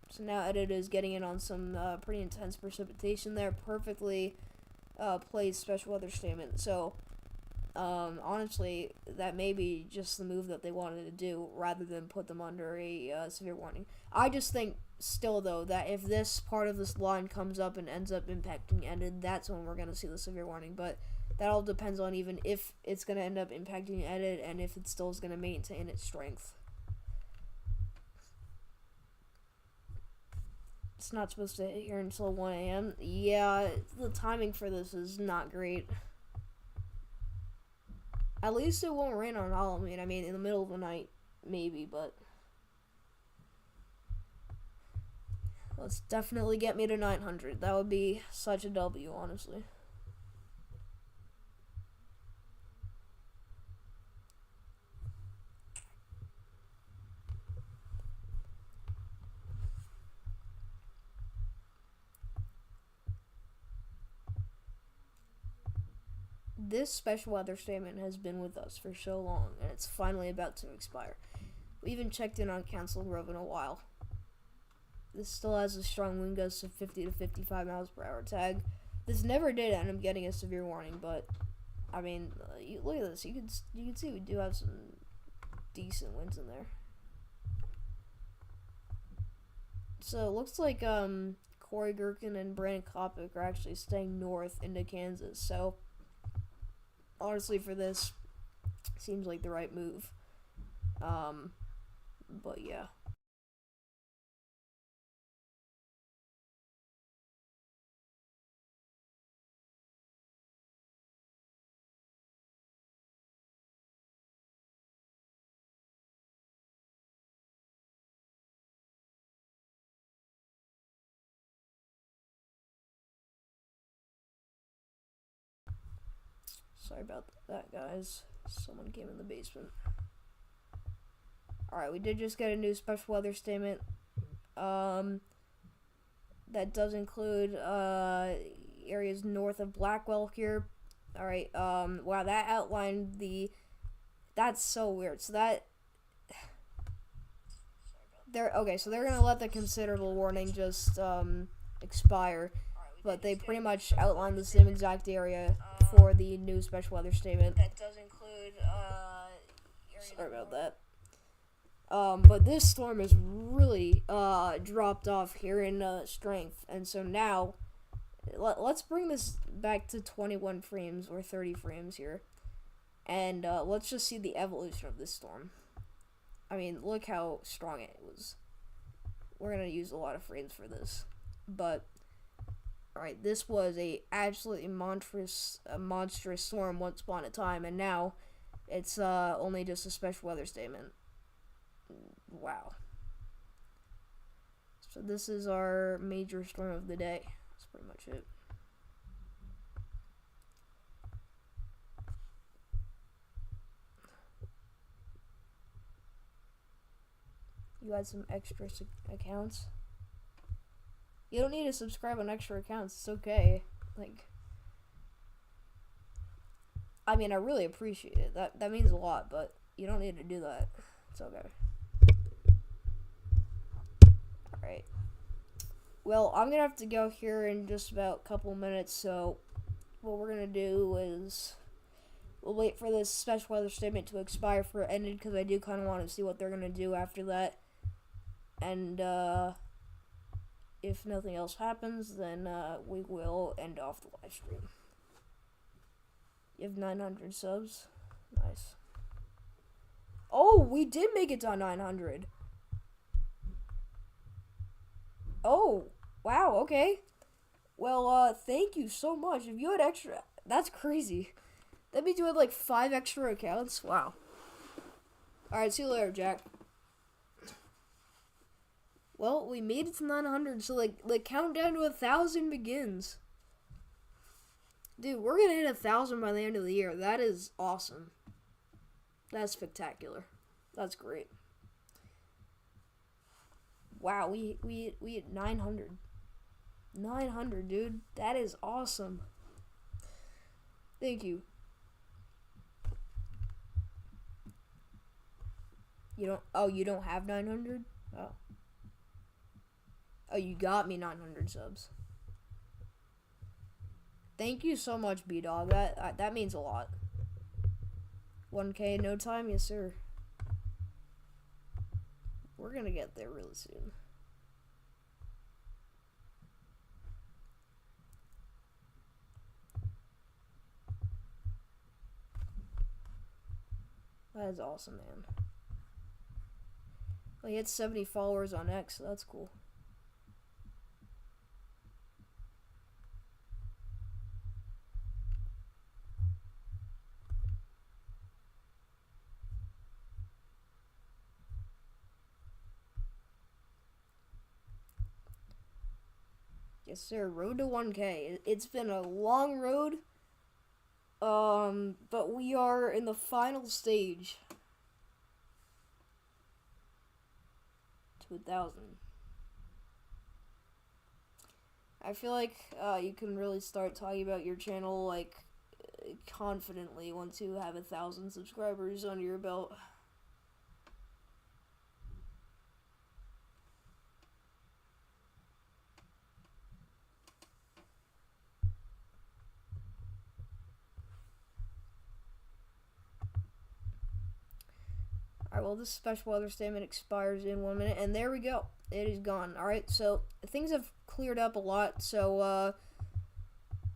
So now Enid is getting in on some pretty intense precipitation there. Perfectly placed special weather statement. So, honestly, that may be just the move that they wanted to do rather than put them under a severe warning. I just think still, though, that if this part of this line comes up and ends up impacting Enid, that's when we're going to see the severe warning. But that all depends on even if it's going to end up impacting Enid and if it still is going to maintain its strength. It's not supposed to hit here until 1 a.m. Yeah, the timing for this is not great. At least it won't rain on Halloween. I mean, in the middle of the night, maybe, but... Let's definitely get me to 900. That would be such a W, honestly. This special weather statement has been with us for so long, and it's finally about to expire. We haven't checked in on Council Grove in a while. This still has a strong wind gust of 50 to 55 miles per hour tag. This never did end up getting a severe warning, but I mean, look at this. You can see we do have some decent winds in there. So it looks like Corey Gherkin and Brandon Kopic are actually staying north into Kansas. So honestly, for this, seems like the right move. But yeah. Sorry about that, guys. Someone came in the basement. Alright, we did just get a new special weather statement. That does include areas north of Blackwell here. Alright, wow, that outlined the... That's so weird. So that... Okay, so they're gonna let the considerable warning just expire. but they pretty much outlined the same exact area for the new special weather statement. That does include Sorry about that. But this storm has really dropped off here in strength, and so now let's bring this back to 21 frames or 30 frames here, and let's just see the evolution of this storm. I mean, look how strong it was. We're gonna use a lot of frames for this, but alright, this was a absolutely monstrous storm once upon a time, and now it's only just a special weather statement. Wow. So this is our major storm of the day. That's pretty much it. You had some extra accounts? You don't need to subscribe on extra accounts. It's okay. Like, I mean, I really appreciate it. That means a lot, but you don't need to do that. It's okay. Alright. Well, I'm gonna have to go here in just about a couple minutes, so what we're gonna do is we'll wait for this special weather statement to expire for it ended, because I do kind of want to see what they're gonna do after that. And if nothing else happens, then we will end off the live stream. You have 900 subs. Nice. Oh, we did make it to 900. Oh, wow, okay. Well, thank you so much. If you had extra, that's crazy. That means you had like 5 extra accounts. Wow. Alright, see you later, Jack. Well, we made it to 900, so like countdown to 1,000 begins. Dude, we're gonna hit 1,000 by the end of the year. That is awesome. That's spectacular. That's great. Wow, we hit 900. 900, dude. That is awesome. Thank you. You don't have 900? Oh. Oh, you got me 900 subs. Thank you so much, B-Dog. That means a lot. 1K in no time? Yes, sir. We're gonna get there really soon. That is awesome, man. Well, he had 70 followers on X, so that's cool. Yes, sir. Road to 1K. It's been a long road. But we are in the final stage. To 1,000. I feel like you can really start talking about your channel like confidently once you have 1,000 subscribers under your belt. Alright, well, this special weather statement expires in 1 minute, and there we go. It is gone. Alright, so things have cleared up a lot. So,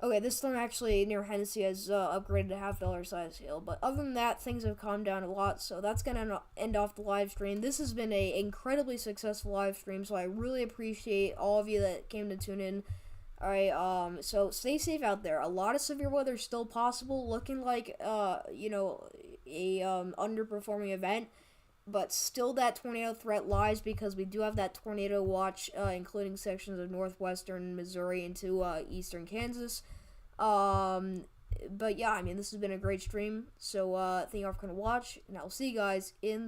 okay, this storm actually near Hennessy has upgraded to $half size hail, but other than that, things have calmed down a lot, so that's gonna end off the live stream. This has been a incredibly successful live stream, so I really appreciate all of you that came to tune in. Alright, so stay safe out there. A lot of severe weather is still possible, looking like, you know, a underperforming event, but still that tornado threat lies because we do have that tornado watch, including sections of northwestern Missouri into eastern Kansas. But yeah, I mean, this has been a great stream, so thank you all for coming to watch, and I'll see you guys in